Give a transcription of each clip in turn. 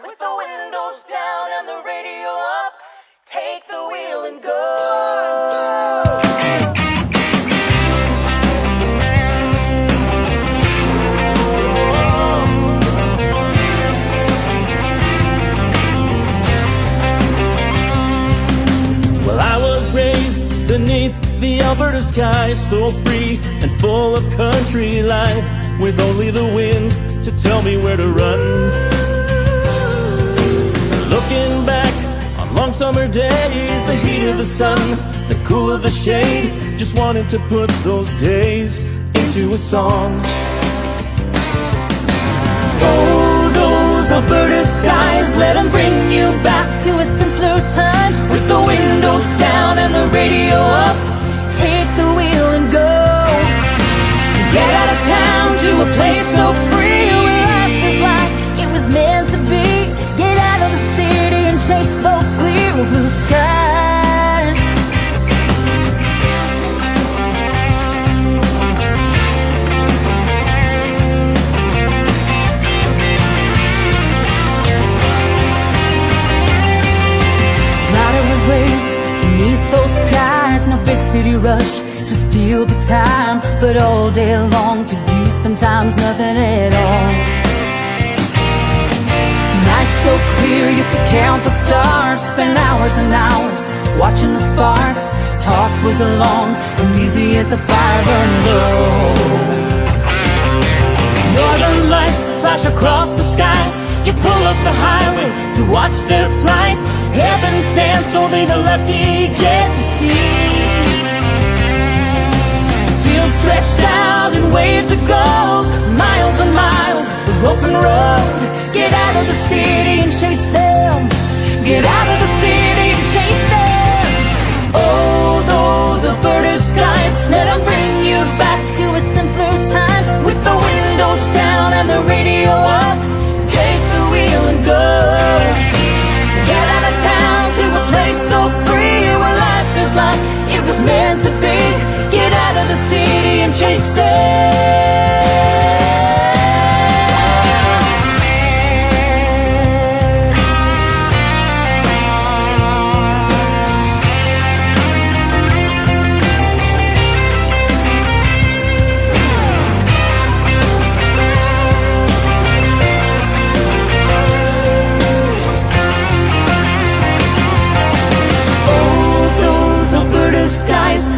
with the windows down and the radio up. Take the wheel and go. Well, I was raised beneath the Alberta sky, so free and full of country life, with only the wind to tell me where to run. Looking back on long summer days, the heat of the sun, the cool of the shade, just wanted to put those days into a song. Oh, those Alberta skies, let them bring you back to a simpler time, with the windows down and the radio up. Take the wheel and go. Get out of town to a place so free, where life is like it was meant to be. Get out of the city and chase those clear blue skies. Ryder was raised beneath those skies, no big city rush to steal the time, but all day long to do sometimes nothing at all. Nights so clear you could count the stars, spend hours and hours watching the sparks. Talk was along and easy as the fire burned low. Northern lights flash across the sky, You pull up the highway to watch their flight. Heaven stands only the lucky get to see. Fields stretched out in waves of gold, miles and miles of open road. Get out of the city and chase them. Get out of the city and chase them. Oh, those Alberta skies, let them bring you back to a simpler time, with the windows down and the radio up. Take the wheel and go. Get out of town to a place so free, where life is like it was meant to be. Get out of the city and chase them.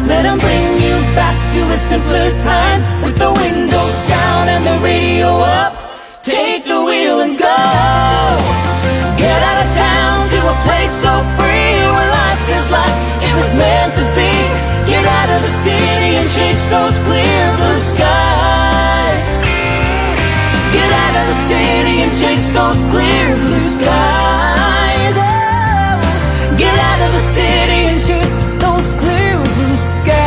Let them bring you back to a simpler time, with the windows down and the radio up. Take the wheel and go. Get out of town to a place so free, where life is like it was meant to be. Get out of the city and chase those clear blue skies. Get out of the city and chase those clear blue skies. Oh, get out of the city and chase those clear blue skies.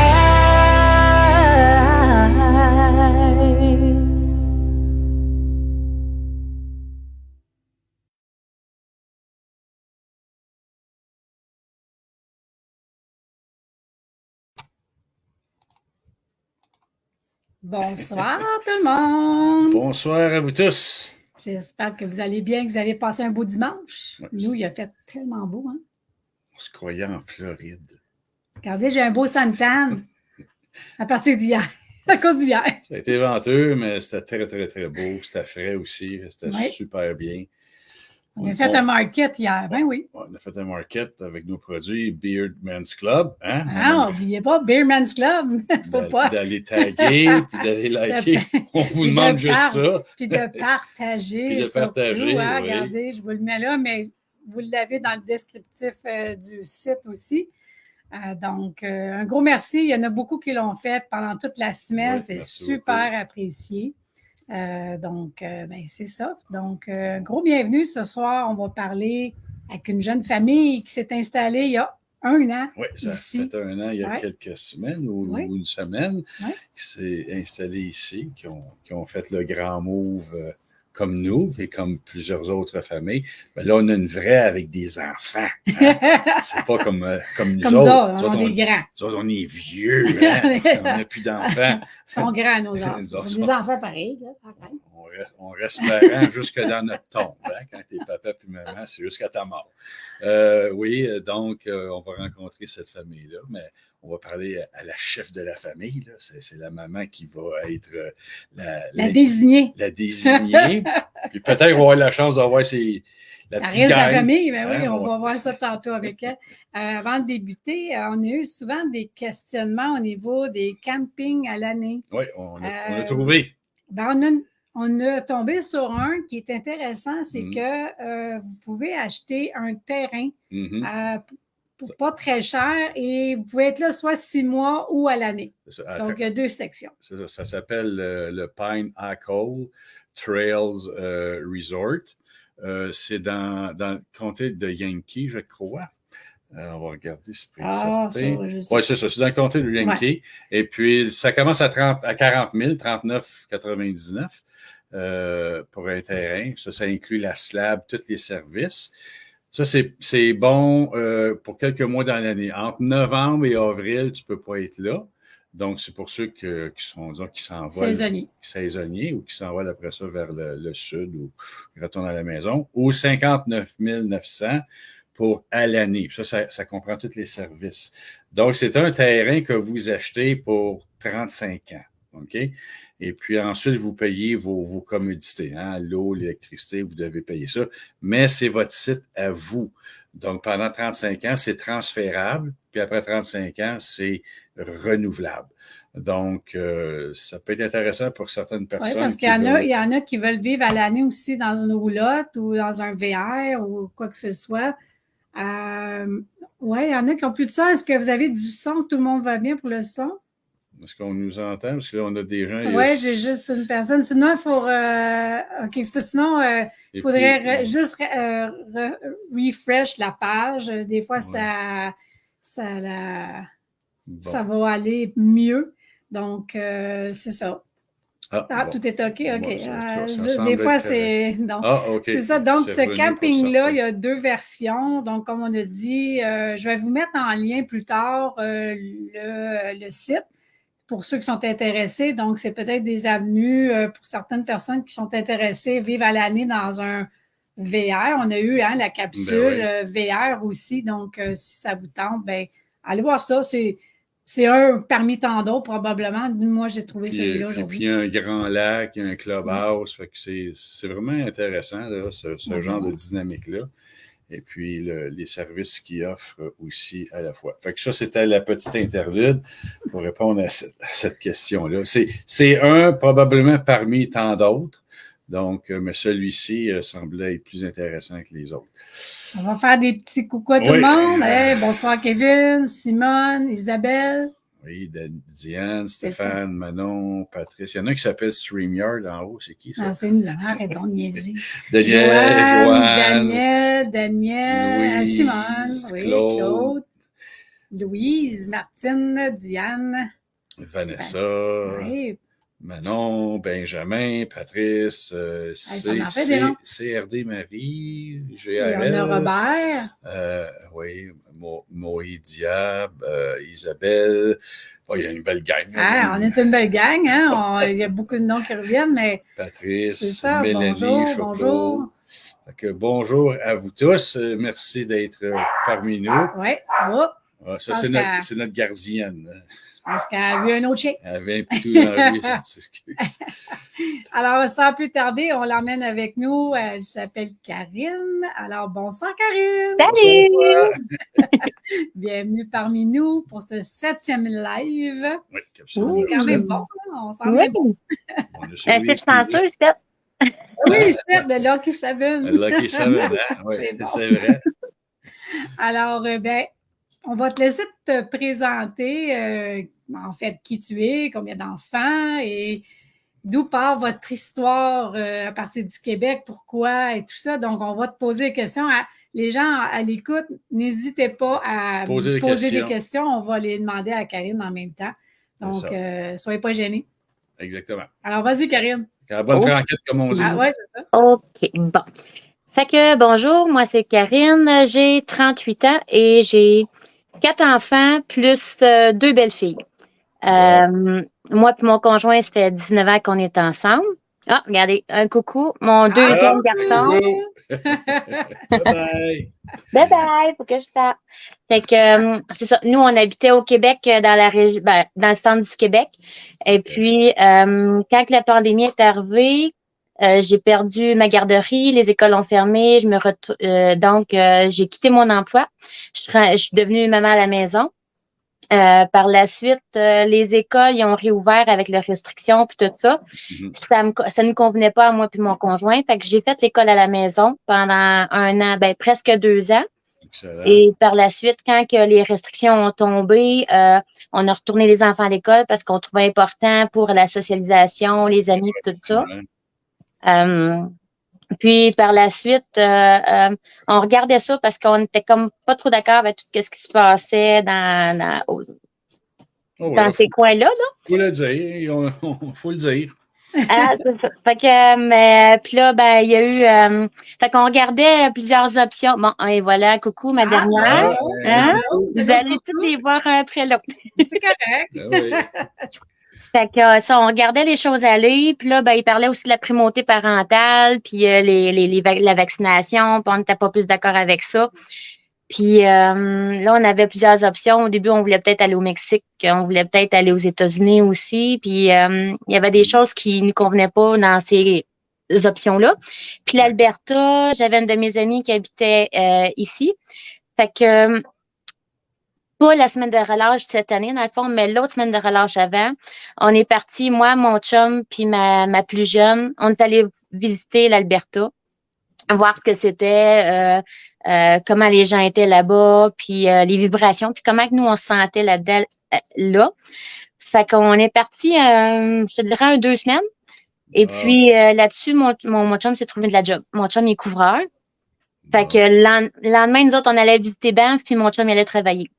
Bonsoir tout le monde! Bonsoir à vous tous. J'espère que vous allez bien, que vous avez passé un beau dimanche. Ouais, Nous, il a fait tellement beau, hein? On se croyait en Floride. Regardez, j'ai un beau suntan à partir d'hier, à cause d'hier. Ça a été venteux, mais c'était très, très, très beau. C'était frais aussi. C'était Ouais. super bien. On a fait un market hier, ben oui. On a fait un market avec nos produits Beard Men's Club. Hein? Ah, n'oubliez pas, Beerman's Club. Faut pas. D'aller taguer, puis d'aller liker. On vous Puis demande de juste ça. Puis de partager. Puis de surtout, partager, hein, oui. Regardez, je vous le mets là, mais vous l'avez dans le descriptif du site aussi. Donc, un gros merci. Il y en a beaucoup qui l'ont fait pendant toute la semaine. Oui, c'est merci super beaucoup. apprécié. C'est ça. Donc, gros bienvenue. Ce soir, on va parler avec une jeune famille qui s'est installée il y a 1 an. Oui, ça ici. fait 1 an, il y a Ouais. quelques semaines ou Oui. une semaine, Ouais. qui s'est installé ici, qui ont fait le grand move comme nous et comme plusieurs autres familles. Mais là, on a une vraie avec des enfants. Hein? C'est pas comme nous Comme autres. ça, Nous on autres, est grands. nous autres, on est vieux. Hein? On n'a plus d'enfants. Ils sont grands, nos enfants. Nous autres, C'est des enfants pareils, là, pareil. Oui, on reste parents jusque dans notre tombe. Hein? Quand t'es papa puis maman, c'est jusqu'à ta mort. Oui, donc, on va rencontrer cette famille-là, mais on va parler à la chef de la famille. Là. C'est la maman qui va être La désignée. La désignée. Puis peut-être qu'on va avoir la chance d'avoir la La petite reste de la gang. famille, ben oui, Hein, on va voir ça tantôt avec elle. Avant de débuter, on a eu souvent des questionnements au niveau des campings à l'année. Oui, on a trouvé. Ben, on a tombé sur un qui est intéressant, c'est Mhm. que vous pouvez acheter un terrain Mhm. pour pas très cher et vous pouvez être là soit 6 mois ou à l'année. C'est ça. Donc, il y a 2 sections. C'est ça, ça s'appelle le Pine Atoll Trails Resort. C'est dans le comté de Yankee, je crois. On va regarder si c'est certain. Oui, c'est ça. C'est dans le comté de Yankee. Ouais. Et puis, ça commence à 40 000, 39,99 pour un terrain. Ça inclut la slab, tous les services. Ça, c'est bon pour quelques mois dans l'année. Entre novembre et avril, tu peux pas être là. Donc, c'est pour ceux qui s'envolent. Saisonniers ou qui s'envolent après ça vers le sud ou qui retournent à la maison. Ou 59 900 pour à l'année. Ça comprend tous les services. Donc, c'est un terrain que vous achetez pour 35 ans. OK? Et puis ensuite, vous payez vos commodités. Hein? L'eau, l'électricité, vous devez payer ça. Mais c'est votre site à vous. Donc, pendant 35 ans, c'est transférable. Puis après 35 ans, c'est renouvelable. Donc, ça peut être intéressant pour certaines personnes. Oui, parce qu'il y en a qui veulent vivre à l'année aussi dans une roulotte ou dans un VR ou quoi que ce soit. Oui, il y en a qui ont plus de son. Est-ce que vous avez du son? Tout le monde va bien pour le son? Est-ce qu'on nous entend? Parce que là, on a des gens... Oui, j'ai juste une personne. Sinon, il faut... il faudrait juste refresh la page. Des fois, ça va aller mieux. Donc, c'est ça. Bon. Tout est OK? OK. Des fois, c'est... Okay. C'est ça. Donc, ce camping-là, il y a 2 versions. Donc, comme on a dit, je vais vous mettre en lien plus tard le site pour ceux qui sont intéressés. Donc, c'est peut-être des avenues pour certaines personnes qui sont intéressées, vivre à l'année dans un VR. On a eu la capsule VR aussi. Donc, si ça vous tente, allez voir ça. C'est un parmi tant d'autres, probablement. Moi, j'ai trouvé celui-là aujourd'hui. Puis, il y a un grand lac, il y a un clubhouse. Fait que c'est vraiment intéressant, là, ce genre de dynamique-là. Et puis, les services qu'ils offrent aussi à la fois. Fait que ça, c'était la petite interlude pour répondre à cette question-là. C'est un probablement parmi tant d'autres. Donc, mais celui-ci semblait être plus intéressant que les autres. On va faire des petits coucou à tout le monde. Hey, bonsoir Kevin, Simone, Isabelle. Oui, Diane, Stéphane, Manon, Patrice. Il y en a qui s'appelle StreamYard en haut. C'est qui ça? C'est nous. Arrêtons de niaiser. Daniel, Louise, Simone, Claude, Louise, Martine, Diane. Vanessa. Manon, Benjamin, Patrice, CRD Marie, GRL. Il y en a Robert. Oui, Moïse Diab, Isabelle. Oh, il y a une belle gang. On est une belle gang. Hein? Il y a beaucoup de noms qui reviennent, mais Patrice, Mélanie, bonjour. Bonjour à vous tous. Merci d'être parmi nous. Oui. Ça, c'est notre gardienne. Parce qu'elle a vu un autre chien. Elle avait un pitou dans la rue, je m'excuse. Alors, sans plus tarder, on l'emmène avec nous. Elle s'appelle Karine. Alors, bonsoir Karine! Salut! Bienvenue parmi nous pour ce 7e live. Oui, absolument. C'est quand même bon, là. On s'en est bon. Un peu chanceux, Steph. Oui, Steph de Lucky Seven. Lucky Seven, oui, c'est vrai. Alors, on va te laisser te présenter, en fait, qui tu es, combien d'enfants et d'où part votre histoire à partir du Québec, pourquoi et tout ça. Donc, on va te poser des questions. Les gens à l'écoute, n'hésitez pas à poser des questions. On va les demander à Karine en même temps. Donc, soyez pas gênés. Exactement. Alors, vas-y, Karine. Bonne franquette, comme on dit. Oui, c'est ça. OK, bon. Fait que, bonjour, moi, c'est Karine. J'ai 38 ans et j'ai 4 enfants plus 2 belles filles. Moi et mon conjoint, ça fait 19 ans qu'on est ensemble. Ah, regardez, un coucou, mon deuxième garçon. Bye-bye. Bye bye, faut que je tape. Fait que c'est ça. Nous, on habitait au Québec, dans la région, dans le centre du Québec. Et puis, quand la pandémie est arrivée, j'ai perdu ma garderie, les écoles ont fermé, donc j'ai quitté mon emploi. Je suis devenue maman à la maison. Par la suite, les écoles ils ont réouvert avec leurs restrictions puis tout ça. Ça ne me convenait pas à moi puis mon conjoint. Fait que j'ai fait l'école à la maison pendant 1 an, presque 2 ans. Excellent. Et par la suite, quand que les restrictions ont tombé, on a retourné les enfants à l'école parce qu'on trouvait important pour la socialisation, les amis et tout ça. Puis par la suite, on regardait ça parce qu'on était comme pas trop d'accord avec tout ce qui se passait dans ces coins-là. Faut le dire, faut le dire. C'est ça. Fait que, puis là, il y a eu, fait qu'on regardait plusieurs options. Bon, et voilà, coucou, ma dernière. Vous allez toutes les voir un après l'autre. C'est correct. Oui. Fait que ça, on regardait les choses aller. Puis là, il parlait aussi de la primauté parentale, puis la vaccination, puis on n'était pas plus d'accord avec ça. Puis là, on avait plusieurs options. Au début, on voulait peut-être aller au Mexique, on voulait peut-être aller aux États-Unis aussi. Puis il y avait des choses qui ne nous convenaient pas dans ces options-là. Puis l'Alberta, j'avais une de mes amies qui habitait ici. Fait que pas la semaine de relâche cette année, dans le fond, mais l'autre semaine de relâche avant. On est parti, moi, mon chum, puis ma plus jeune. On est allé visiter l'Alberta, voir ce que c'était, comment les gens étaient là-bas, puis les vibrations, puis comment que nous, on se sentait là-dedans, là. Fait qu'on est parti, je te dirais, 2 semaines. Et puis, là-dessus, mon chum s'est trouvé de la job. Mon chum, il est couvreur. Fait que le lendemain, nous autres, on allait visiter Banff, puis mon chum, il allait travailler.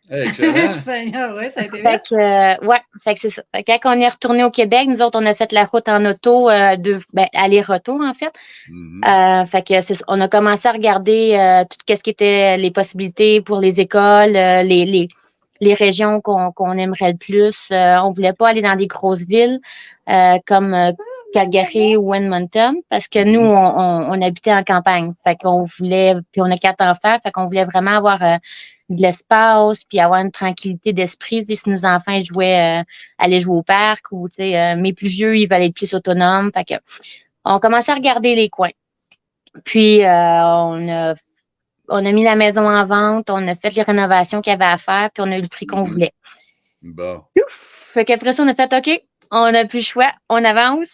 Excellent. Oui, ça a été Fait que, fait que c'est ça. Fait que quand on est retourné au Québec, nous autres, on a fait la route en auto, aller-retour, en fait. Fait que on a commencé à regarder tout ce qui était les possibilités pour les écoles, les régions qu'on aimerait le plus. On voulait pas aller dans des grosses villes comme Calgary ou Edmonton parce que nous, on habitait en campagne. Fait qu'on voulait, puis on a 4 enfants, fait qu'on voulait vraiment avoir de l'espace, puis avoir une tranquillité d'esprit. Si nos enfants jouaient, allaient jouer au parc ou mes plus vieux, ils veulent être plus autonomes. Fait que on commençait à regarder les coins. Puis on a mis la maison en vente, on a fait les rénovations qu'il y avait à faire, puis on a eu le prix qu'on voulait. Bon. Fait qu'après ça, on a fait OK, on n'a plus le choix, on avance.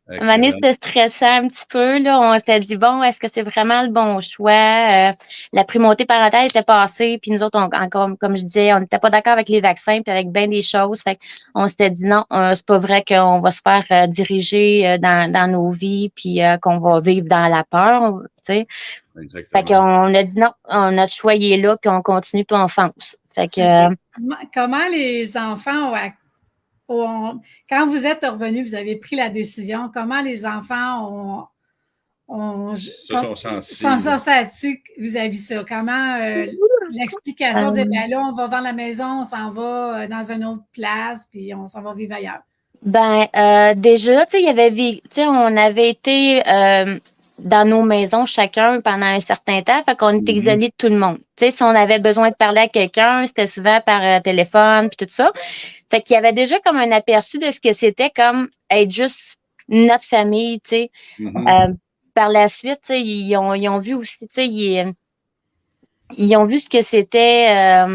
À un moment donné, c'était stressant un petit peu. Là. On s'était dit, bon, est-ce que c'est vraiment le bon choix? La primauté parentale était passée, puis nous autres, encore, comme je disais, on n'était pas d'accord avec les vaccins puis avec bien des choses. Fait qu'on s'était dit, non, c'est pas vrai qu'on va se faire diriger dans nos vies puis qu'on va vivre dans la peur, tu sais. Fait qu'on a dit non, notre choix il est là, puis on continue, puis on fonce. Fait que... Comment les enfants quand vous êtes revenus, vous avez pris la décision, comment les enfants sont sentis vis-à-vis ça? Comment l'explication de dire, là, on va vendre la maison, on s'en va dans une autre place, puis on s'en va vivre ailleurs? Déjà, tu sais, on avait été dans nos maisons chacun pendant un certain temps, fait qu'on était isolés de tout le monde. Tu sais, si on avait besoin de parler à quelqu'un, c'était souvent par téléphone puis tout ça. Fait qu'il y avait déjà comme un aperçu de ce que c'était comme être juste notre famille, tu sais. Par la suite, tu sais, ils ont vu aussi, tu sais, ils ont vu ce que c'était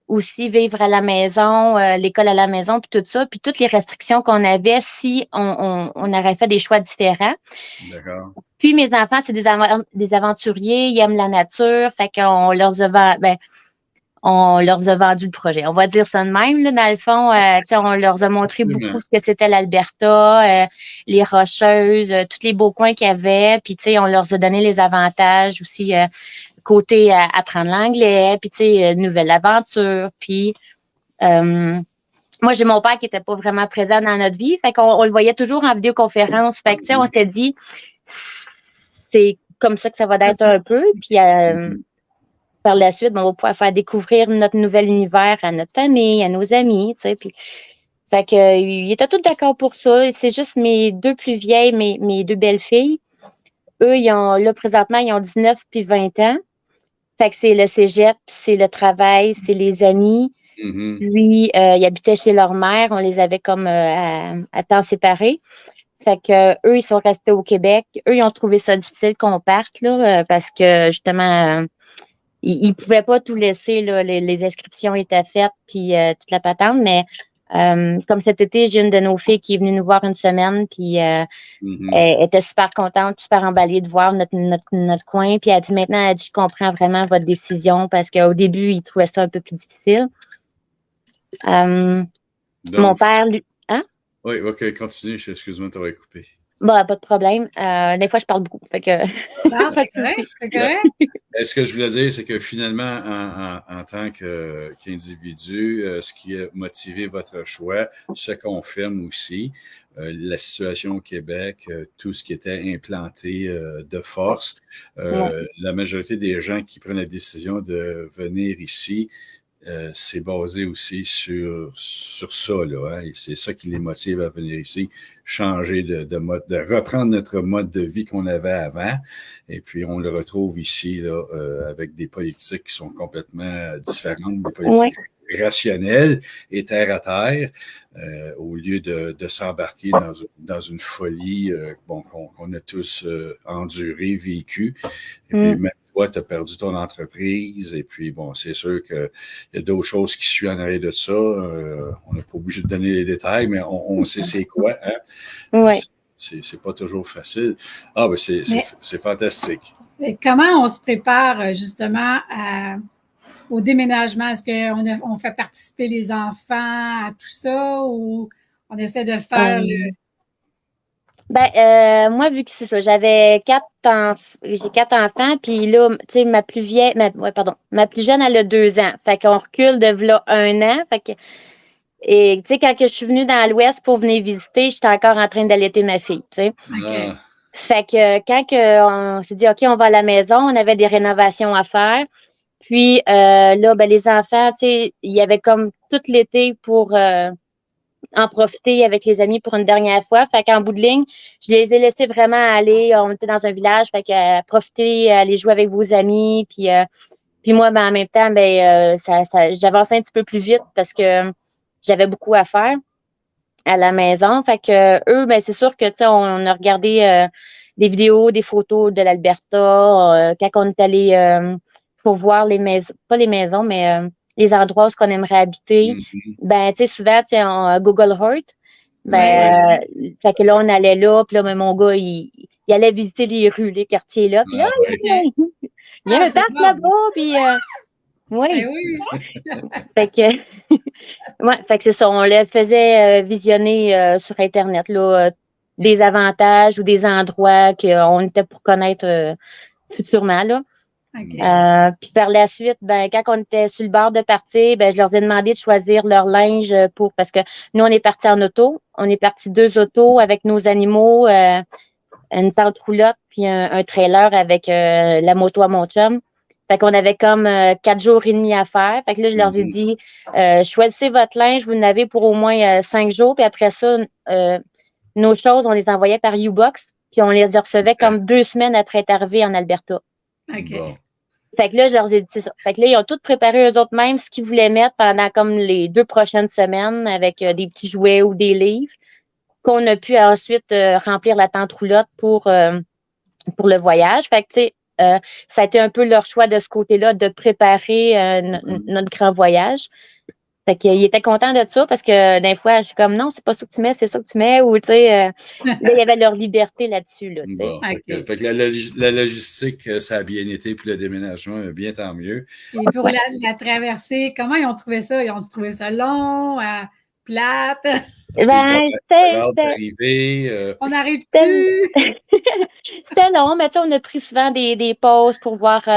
aussi vivre à la maison, l'école à la maison, puis tout ça, puis toutes les restrictions qu'on avait si on aurait fait des choix différents. D'accord. Puis mes enfants, c'est des aventuriers, ils aiment la nature, fait qu'on leur a vendu le projet. On va dire ça de même, là, dans le fond. On leur a montré beaucoup ce que c'était l'Alberta, les Rocheuses, tous les beaux coins qu'il y avait. Puis, on leur a donné les avantages aussi côté apprendre l'anglais, puis, nouvelle aventure. Puis, moi, j'ai mon père qui était pas vraiment présent dans notre vie. Fait qu'on le voyait toujours en vidéoconférence. Fait que, on s'était dit, c'est comme ça que ça va être un peu. Puis, par la suite, on va pouvoir faire découvrir notre nouvel univers à notre famille, à nos amis, tu sais. Puis, Fait que, ils étaient tous d'accord pour ça. C'est juste mes deux plus vieilles, mes deux belles filles. Eux, là, présentement, ils ont 19 puis 20 ans. Fait que c'est le cégep, c'est le travail, c'est les amis. Mhm. Puis, ils habitaient chez leur mère. On les avait comme à temps séparés. Fait que eux, ils sont restés au Québec. Eux, ils ont trouvé ça difficile qu'on parte, là, parce que justement, ils pouvaient pas tout laisser, là. Les inscriptions étaient faites, puis toute la patente, mais comme cet été, j'ai une de nos filles qui est venue nous voir une semaine, puis Mhm. elle était super contente, super emballée de voir notre coin. Puis elle dit maintenant, elle dit, je comprends vraiment votre décision parce qu'au début, il trouvait ça un peu plus difficile. Mon Donc, père, lui, hein? oui, OK, continue. Excuse-moi, t'aurais coupé. Bon, pas de problème. Des fois, je parle beaucoup. Fait que Non, pas de c'est correct, souci. c'est correct. Ce que je voulais dire, c'est que finalement, en tant qu'individu, ce qui a motivé votre choix se confirme aussi. La situation au Québec, tout ce qui était implanté de force, la majorité des gens qui prennent la décision de venir ici, c'est basé aussi sur ça, là, hein, et c'est ça qui les motive à venir ici, changer de mode, de reprendre notre mode de vie qu'on avait avant, et puis on le retrouve ici là, avec des politiques qui sont complètement différentes, des politiques rationnelles et terre à terre, au lieu de s'embarquer dans une folie qu'on a tous enduré, vécu, et puis même toi, tu as perdu ton entreprise, et puis bon, c'est sûr qu'il y a d'autres choses qui suivent en arrière de ça. On n'est pas obligé de donner les détails, mais on sait c'est quoi. Hein? Ouais. C'est pas toujours facile. Ah, ben c'est fantastique. Et comment on se prépare justement au déménagement? Est-ce qu'on fait participer les enfants à tout ça ou on essaie de le faire? Moi, vu que c'est ça, j'ai 4 enfants, puis là, tu sais, ma plus vieille, ma plus jeune, elle a 2 ans. Fait qu'on recule de là 1 an. Fait que, et tu sais, quand que je suis venue dans l'Ouest pour venir visiter, j'étais encore en train d'allaiter ma fille, tu sais. OK. Fait que quand on s'est dit, OK, on va à la maison, on avait des rénovations à faire. Puis là, les enfants, tu sais, il y avait comme tout l'été pour en profiter avec les amis pour une dernière fois. Fait qu'en bout de ligne, je les ai laissés vraiment aller. On était dans un village, fait que profiter, aller jouer avec vos amis. Puis moi, en même temps, j'avançais un petit peu plus vite parce que j'avais beaucoup à faire à la maison. Fait que eux, c'est sûr que tu sais, on a regardé des vidéos, des photos de l'Alberta quand on est allé pour voir les maisons, pas les maisons, mais les endroits où on aimerait habiter. Tu sais, souvent, tu sais, on Google Earth. Fait que là, on allait là, puis là, mon gars, il allait visiter les rues, les quartiers là. Puis là, il y a un parc là-bas, puis oui. Fait que fait que c'est ça, on le faisait visionner sur Internet là, des avantages ou des endroits qu'on était pour connaître futurement là. Okay. Puis par la suite, quand on était sur le bord de partir, je leur ai demandé de choisir leur linge parce que nous, on est partis en auto. On est partis 2 autos avec nos animaux, une tente roulotte, puis un trailer avec la moto à mon chum. Fait qu'on avait comme 4 jours et demi à faire. Fait que là, je leur ai dit, choisissez votre linge, vous en avez pour au moins 5 jours. Puis après ça, nos choses, on les envoyait par U-Box. Puis on les recevait comme 2 semaines après être arrivés en Alberta. OK. Bon. Fait que là, je leur ai dit c'est ça. Fait que là, ils ont tous préparé eux autres mêmes ce qu'ils voulaient mettre pendant comme les 2 prochaines semaines avec des petits jouets ou des livres qu'on a pu ensuite remplir la tente roulotte pour le voyage. Fait que, tu sais, ça a été un peu leur choix de ce côté-là de préparer notre grand voyage. Fait qu'ils étaient contents de ça parce que des fois, je suis comme non, c'est pas ça que tu mets, c'est ça que tu mets. Ou tu sais, là, il y avait leur liberté là-dessus. Là, bon, fait que la logistique, ça a bien été, puis le déménagement, bien tant mieux. Et pour la traversée, comment ils ont trouvé ça? Ils ont trouvé ça long, plate? C'était. On arrive-tu? C'était long, mais tu sais, on a pris souvent des pauses pour voir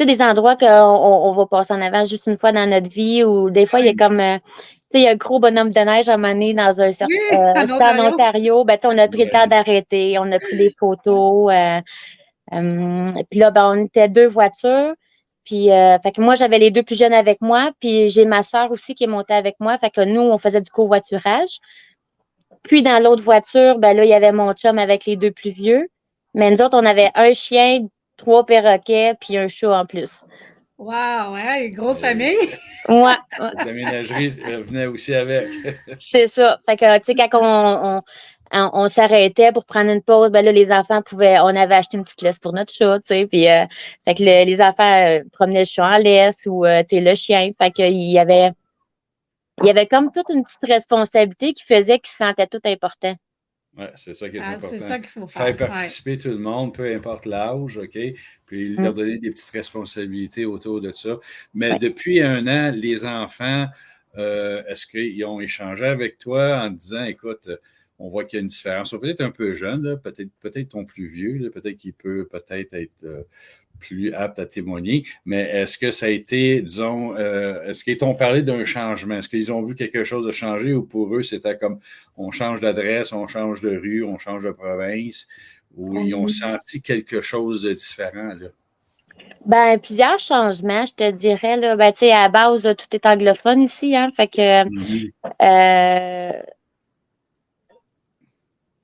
des endroits qu'on va passer en avant juste une fois dans notre vie, ou des fois, il y a comme il y a un gros bonhomme de neige à un moment donné dans un stade en Ontario. On a pris le temps d'arrêter, on a pris des photos. Puis là, on était 2 voitures. Puis, fait que moi, j'avais les 2 plus jeunes avec moi, puis j'ai ma sœur aussi qui est montée avec moi. Fait que nous, on faisait du covoiturage. Puis, dans l'autre voiture, ben là, il y avait mon chum avec les 2 plus vieux. Mais nous autres, on avait un chien, 3 perroquets, puis un chat en plus. Wow, ouais, grosse famille. Ouais, La ménagerie venait aussi avec. c'est ça. Fait que, tu sais, quand on s'arrêtait pour prendre une pause, ben là, les enfants on avait acheté une petite laisse pour notre chat, tu sais, puis fait que les enfants promenaient le chat en laisse ou, tu sais, le chien. Fait que il y avait comme toute une petite responsabilité qui faisait qu'ils se sentaient tout important. Ouais, c'est ça qui est important. C'est ça qu'il faut faire. Faire participer tout le monde, peu importe l'âge, OK? Puis leur donner des petites responsabilités autour de ça. Mais depuis 1 an, les enfants, est-ce qu'ils ont échangé avec toi en disant, écoute, on voit qu'il y a une différence. Ils sont peut-être un peu jeunes, là, peut-être ton plus vieux, là, peut-être qu'il peut peut-être être plus apte à témoigner, mais est-ce que ça a été, disons, est-ce qu'ils t'ont parlé d'un changement? Est-ce qu'ils ont vu quelque chose de changer ou pour eux, c'était comme on change d'adresse, on change de rue, on change de province, ou ils ont senti quelque chose de différent, là? Ben, plusieurs changements, je te dirais, là. Ben, tu sais, à la base, tout est anglophone ici, hein. Fait que,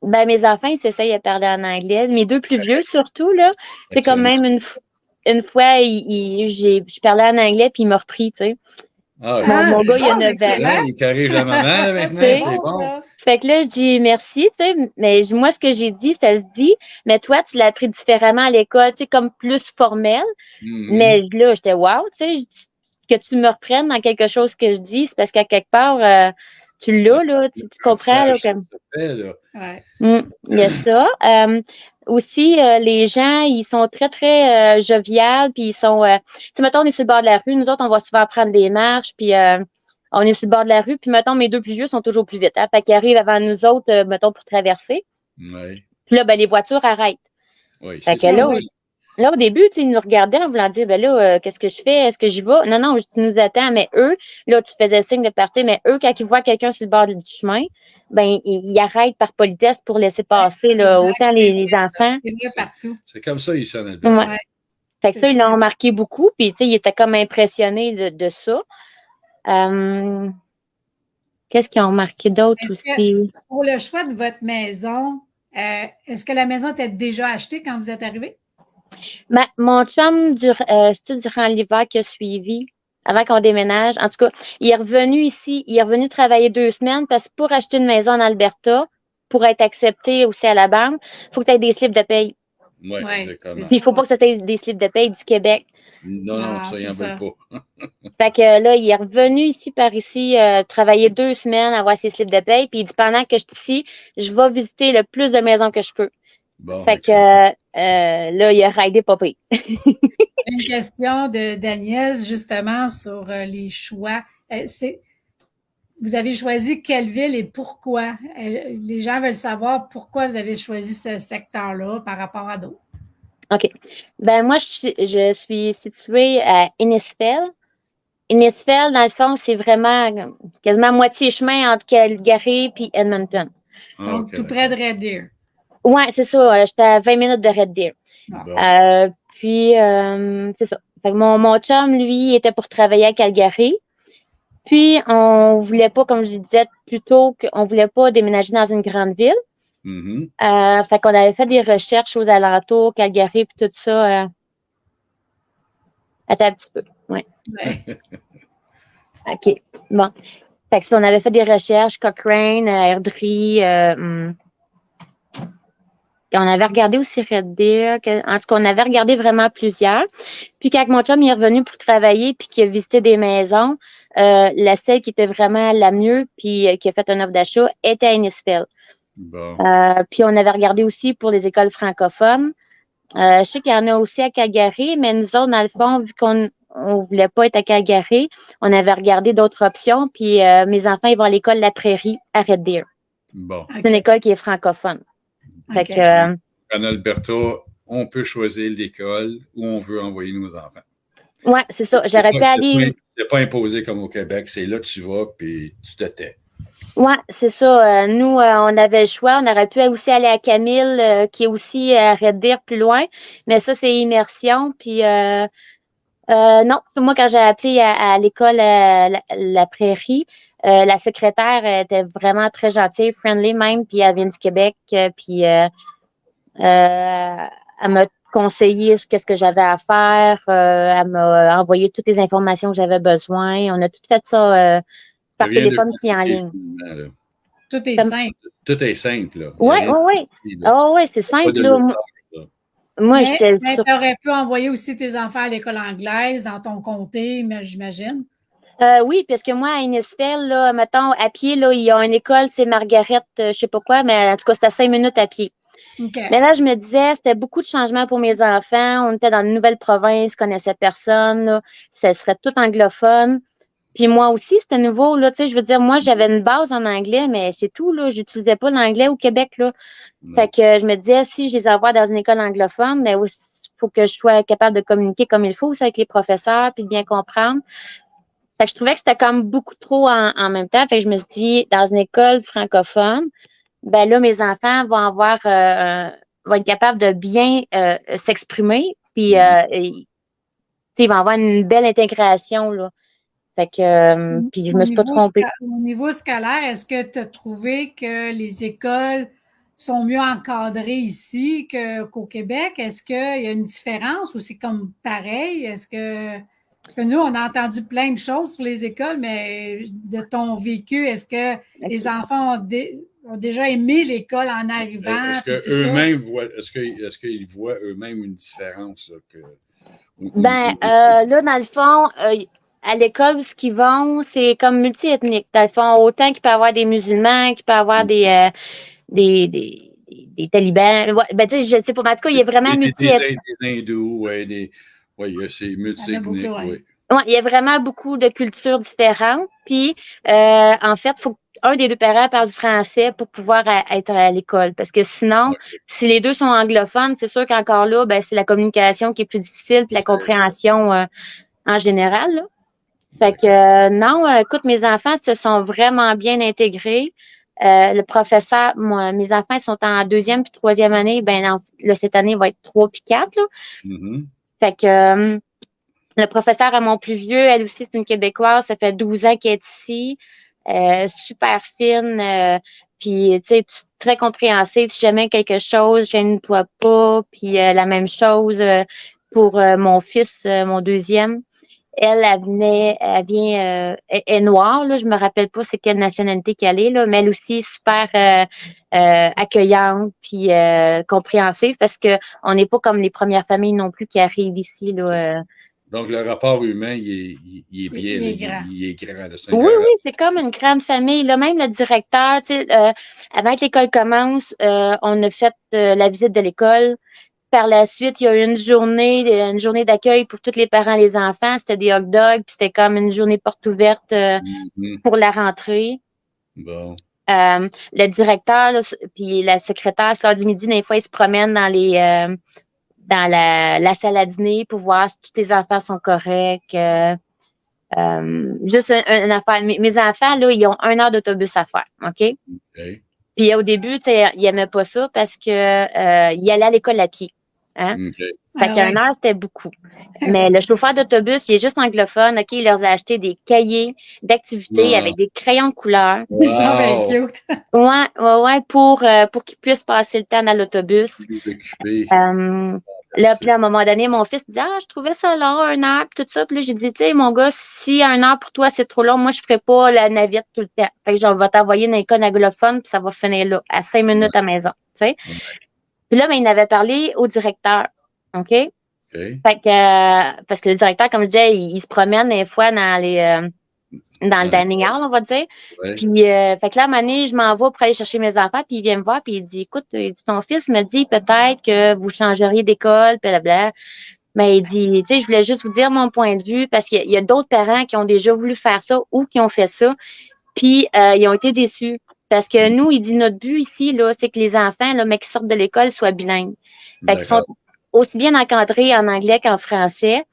ben, mes enfants, ils s'essayent à parler en anglais. Mes 2 plus vieux, surtout, là. C'est comme même une fois, je parlais en anglais, puis il m'a repris, tu sais. Ah, mon gars, il a 9 ans. Il corrige la maman maintenant, c'est bon. Fait que là, je dis merci, tu sais, mais moi, ce que j'ai dit, ça se dit, mais toi, tu l'as appris différemment à l'école, tu sais, comme plus formel. Mais là, j'étais wow, tu sais, que tu me reprennes dans quelque chose que je dis, c'est parce qu'à quelque part, tu l'as, là, tu comprends, là, comme. Il y a ça. Aussi, les gens, ils sont très, très joviales, puis ils sont, tu sais, mettons, on est sur le bord de la rue, nous autres, on va souvent prendre des marches, puis on est sur le bord de la rue, puis mettons, mes 2 plus vieux sont toujours plus vite, hein, fait qu'ils arrivent avant nous autres, mettons, pour traverser. Oui. Puis là, ben, les voitures arrêtent. Oui, fait que là, au début, tu sais, ils nous regardaient en voulant dire, ben là, qu'est-ce que je fais? Est-ce que j'y vais? Non, non, tu nous attends, mais eux, là, tu faisais signe de partir, mais eux, quand ils voient quelqu'un sur le bord du chemin, ben, ils arrêtent par politesse pour laisser passer, là, autant les enfants. C'est comme ça, ici, en Alberta. Ouais. Fait que ça, ils l'ont remarqué beaucoup, puis, tu sais, ils étaient comme impressionnés de ça. Qu'est-ce qu'ils ont remarqué d'autre aussi? Pour le choix de votre maison, est-ce que la maison était déjà achetée quand vous êtes arrivés? Ben, mon chum, c'est-tu durant l'hiver qui a suivi, avant qu'on déménage. En tout cas, il est revenu ici, il est revenu travailler 2 semaines parce que pour acheter une maison en Alberta, pour être accepté aussi à la banque, il faut que tu aies des slips de paye. Oui, exactement. Puis il ne faut pas que tu aies des slips de paye du Québec. Non, ça, ils n'en veulent pas. Fait que là, il est revenu ici par ici, travailler 2 semaines, avoir ses slips de paye. Puis il dit, pendant que je suis ici, je vais visiter le plus de maisons que je peux. Bon, fait que là, il a raidé papy. Une question d'Agnès, justement, sur les choix. Vous avez choisi quelle ville et pourquoi? Les gens veulent savoir pourquoi vous avez choisi ce secteur-là par rapport à d'autres. OK. Ben moi, je suis située à Innisfail. Innisfail, dans le fond, c'est vraiment quasiment moitié chemin entre Calgary et Edmonton. Donc, tout près de Red Deer. Oui, c'est ça. J'étais à 20 minutes de Red Deer. Puis, c'est ça. Fait que mon chum, lui, était pour travailler à Calgary. Puis, on voulait pas, comme je disais plus tôt, qu'on voulait pas déménager dans une grande ville. Fait qu'on avait fait des recherches aux alentours, Calgary, puis tout ça. Attends un petit peu. Ouais. OK. Bon. Fait que si on avait fait des recherches, Cochrane, Airdrie, on avait regardé aussi Red Deer. En tout cas, on avait regardé vraiment plusieurs. Puis quand mon chum est revenu pour travailler puis qu'il a visité des maisons, la seule qui était vraiment la mieux puis qui a fait un offre d'achat était à Innisfail. Bon. Puis on avait regardé aussi pour les écoles francophones. Je sais qu'il y en a aussi à Calgary, mais nous autres, dans le fond, vu qu'on voulait pas être à Calgary, on avait regardé d'autres options. Puis mes enfants, ils vont à l'école La Prairie à Red Deer. Bon. C'est une école qui est francophone. Fait que, en Alberta, on peut choisir l'école où on veut envoyer nos enfants. Oui, c'est ça. J'aurais pu aller. C'est pas imposé comme au Québec. C'est là que tu vas, puis tu te tais. Oui, c'est ça. Nous, on avait le choix. On aurait pu aussi aller à Camille, qui est aussi à Red Deer plus loin. Mais ça, c'est immersion. Puis Non, moi, quand j'ai appelé à l'école la Prairie, la secrétaire était vraiment très gentille, friendly même, puis elle vient du Québec, puis elle m'a conseillé qu'est-ce que j'avais à faire, elle m'a envoyé toutes les informations que j'avais besoin. On a tout fait ça par Rien de téléphone puis en compliqué, ligne. finalement, là. Tout est Comme- simple. Tout est simple, là. Il y a Oui, rien de oui, oui. compliqué, là. Oh, oui, c'est Pas simple, de là. lourdeur, là. Moi, Mais j'étais tu aurais pu envoyer aussi tes enfants à l'école anglaise dans ton comté, mais j'imagine. Oui, parce que moi, à Innisfil, là, mettons, à pied, là, il y a une école, c'est Margaret, je sais pas quoi, mais en tout cas, c'est à 5 minutes à pied. OK. Mais là, je me disais, c'était beaucoup de changements pour mes enfants. On était dans une nouvelle province, connaissait personne, là. Ça serait tout anglophone. Puis moi aussi, c'était nouveau, là, tu sais, je veux dire, moi, j'avais une base en anglais, mais c'est tout, là. J'utilisais pas l'anglais au Québec, là. Fait Non. que je me disais, si je les envoie dans une école anglophone, mais il faut que je sois capable de communiquer comme il faut aussi avec les professeurs, puis de bien comprendre. Fait que je trouvais que c'était comme beaucoup trop en même temps. Fait que je me suis dit, dans une école francophone, ben là, mes enfants vont avoir vont être capables de bien s'exprimer. Puis ils vont avoir une belle intégration, là. Fait que puis je me suis pas trompée. Au niveau scolaire, est-ce que tu as trouvé que les écoles sont mieux encadrées ici qu'au Québec? Est-ce qu'il y a une différence ou c'est comme pareil? Parce que nous, on a entendu plein de choses sur les écoles, mais de ton vécu, est-ce que les enfants ont déjà aimé l'école en arrivant? Est-ce puis tout ça? qu'eux-mêmes voient, est-ce qu'ils voient eux-mêmes une différence, là, Ben là, dans le fond, à l'école où ce qu'ils vont, c'est comme multiethnique. Dans le fond, autant qu'il peut y avoir des musulmans, qu'il peut y avoir des talibans. Ouais, ben tu sais, je sais pas. Mais en tout cas, il est vraiment multiethnique. des hindous, ouais, c'est Il y en a beaucoup, multi-ethnique, ouais. oui. Ouais, il y a vraiment beaucoup de cultures différentes. Puis, en fait, il faut qu'un des deux parents parle français pour pouvoir être à l'école. Parce que sinon, OK. si les deux sont anglophones, c'est sûr qu'encore là, ben, c'est la communication qui est plus difficile, puis la compréhension en général, là. Fait que non, écoute, mes enfants se sont vraiment bien intégrés. Le professeur, moi, mes enfants ils sont en deuxième puis troisième année. Ben, là, cette année, il va être 3 puis 4, là. Mhm. Fait que le professeur à mon plus vieux, elle aussi, c'est une Québécoise. Ça fait 12 ans qu'elle est ici. Super fine. Puis, tu sais, très compréhensive. Si jamais quelque chose, je ne toi pas. Puis, la même chose pour mon fils, mon deuxième. Elle vient, elle est noire, là. Je me rappelle pas c'est quelle nationalité qu'elle est, là. Mais elle aussi, super accueillante puis compréhensive parce que on n'est pas comme les premières familles non plus qui arrivent ici, là. Donc, le rapport humain, il est bien, Il là, est grand. il est grand, là, c'est un Oui, grand oui, c'est comme une grande famille. Là, même le directeur, tu sais, avant que l'école commence, on a fait la visite de l'école. Par la suite, il y a eu une journée d'accueil pour tous les parents et les enfants. C'était des hot dogs, puis c'était comme une journée porte ouverte Mhm. pour la rentrée. Bon. Le directeur, là, puis la secrétaire, c'est l'heure du midi, des fois, ils se promènent dans la salle à dîner pour voir si tous les enfants sont corrects. Juste une affaire. Mes enfants, là, ils ont 1 heure d'autobus à faire, OK? OK. Puis au début, tu sais, ils aimaient pas ça parce que ils allaient à l'école à pied. Hein? OK. Fait Ah qu'un ouais. heure, c'était beaucoup. Mais le chauffeur d'autobus, il est juste anglophone. OK, il leur a acheté des cahiers d'activités Wow. avec des crayons de couleur. Ils sont bien Wow. cute. Ouais, pour qu'ils puissent passer le temps dans l'autobus. Vous occupez. Là, puis à un moment donné, mon fils dit, je trouvais ça long, 1 heure, puis tout ça. Puis là, j'ai dit, tu sais, mon gars, si 1 heure pour toi, c'est trop long, moi, je ferai pas la navette tout le temps. Fait que je vais t'envoyer dans l'école anglophone, puis ça va finir là, à 5 minutes à maison, tu sais. Ouais. Puis là, ben, il avait parlé au directeur, OK? OK. Fait que, parce que le directeur, comme je disais, il se promène des fois dans le dining hall, on va dire. Ouais. Puis, fait que là, à un moment donné, je m'en vais pour aller chercher mes enfants, puis il vient me voir, puis il dit, écoute, ton fils me dit peut-être que vous changeriez d'école, blablabla. Mais il dit, tu sais, je voulais juste vous dire mon point de vue, parce qu'il y a d'autres parents qui ont déjà voulu faire ça ou qui ont fait ça, puis ils ont été déçus. Parce que nous, il dit, notre but ici, là, c'est que les enfants, là, mais qui sortent de l'école, soient bilingues. Fait qu'ils sont D'accord. aussi bien encadrés en anglais qu'en français.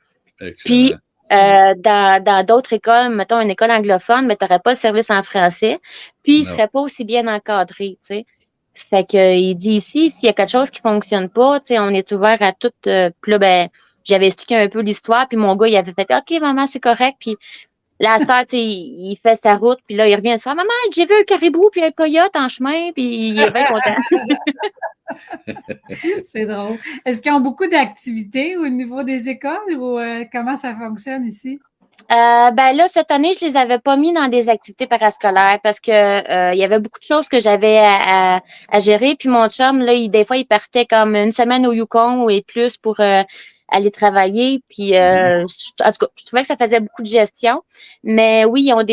Puis, Excellent. dans d'autres écoles, mettons une école anglophone, mais tu n'aurais pas le service en français, puis il Non. serait pas aussi bien encadré, tu sais. Fait que il dit ici, s'il y a quelque chose qui fonctionne pas, tu sais, on est ouvert à tout. Puis là, ben, j'avais expliqué un peu l'histoire, puis mon gars, il avait fait « OK, maman, c'est correct », puis là, à cette heure, il fait sa route, puis là, il revient soir. Maman, j'ai vu un caribou puis un coyote en chemin, puis il est bien content. C'est drôle. Est-ce qu'ils ont beaucoup d'activités au niveau des écoles ou comment ça fonctionne ici? Ben là, cette année, je les avais pas mis dans des activités parascolaires parce que il y avait beaucoup de choses que j'avais à gérer. Puis mon chum, là, des fois, il partait comme une semaine au Yukon et plus pour aller travailler. Puis en tout cas, je trouvais que ça faisait beaucoup de gestion. Mais oui, ils ont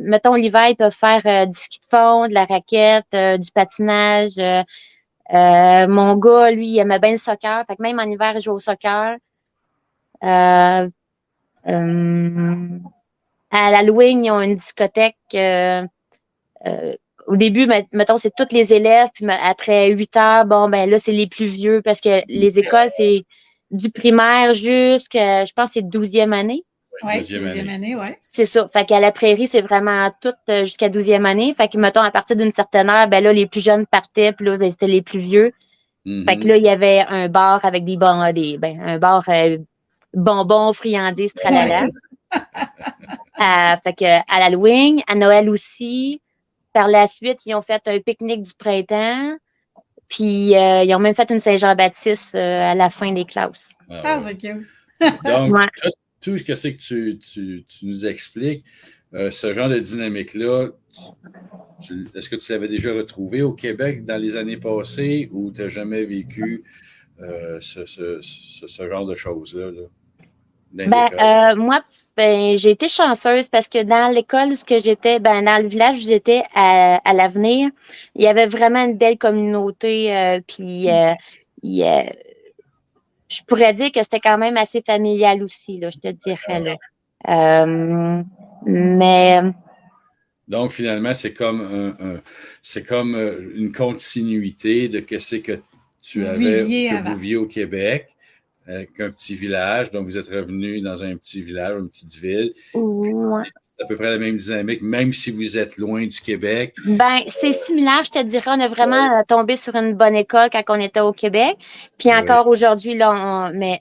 mettons l'hiver, ils peuvent faire du ski de fond, de la raquette, du patinage. Mon gars, lui, il aimait bien le soccer. Fait que même en hiver, il joue au soccer. Euh, à l'Halloween, ils ont une discothèque. Au début, mettons, c'est tous les élèves, puis après 8 heures, bon, ben là, c'est les plus vieux parce que les écoles, c'est du primaire jusqu'à, je pense, c'est 12e année. Oui, 12e année, oui. C'est ça. Fait qu'à la Prairie, c'est vraiment tout jusqu'à 12e année. Fait que, mettons, à partir d'une certaine heure, ben là, les plus jeunes partaient, puis là, ben, c'était les plus vieux. Fait que là, il y avait un bar avec un bar bonbons, friandises, tralala. Fait que à l'Halloween, à Noël aussi. Par la suite, ils ont fait un pique-nique du printemps. Puis ils ont même fait une Saint-Jean-Baptiste à la fin des classes. Ah, c'est cute. Donc, Ouais. tout ce que tu nous expliques, ce genre de dynamique-là, est-ce que tu l'avais déjà retrouvé au Québec dans les années passées ou tu n'as jamais vécu ce genre de choses-là? Moi, j'ai été chanceuse parce que dans l'école où j'étais, dans le village où j'étais à l'Avenir, il y avait vraiment une belle communauté. Puis je pourrais dire que c'était quand même assez familial aussi, là, je te dirais là. Mais donc finalement, c'est comme une continuité de ce que tu vous viviez au Québec. Qu'un petit village, donc vous êtes revenu dans un petit village, une petite ville. Ouais. C'est à peu près la même dynamique, même si vous êtes loin du Québec. C'est similaire, je te dirais. On a vraiment tombé sur une bonne école quand on était au Québec. Puis encore aujourd'hui, là, mais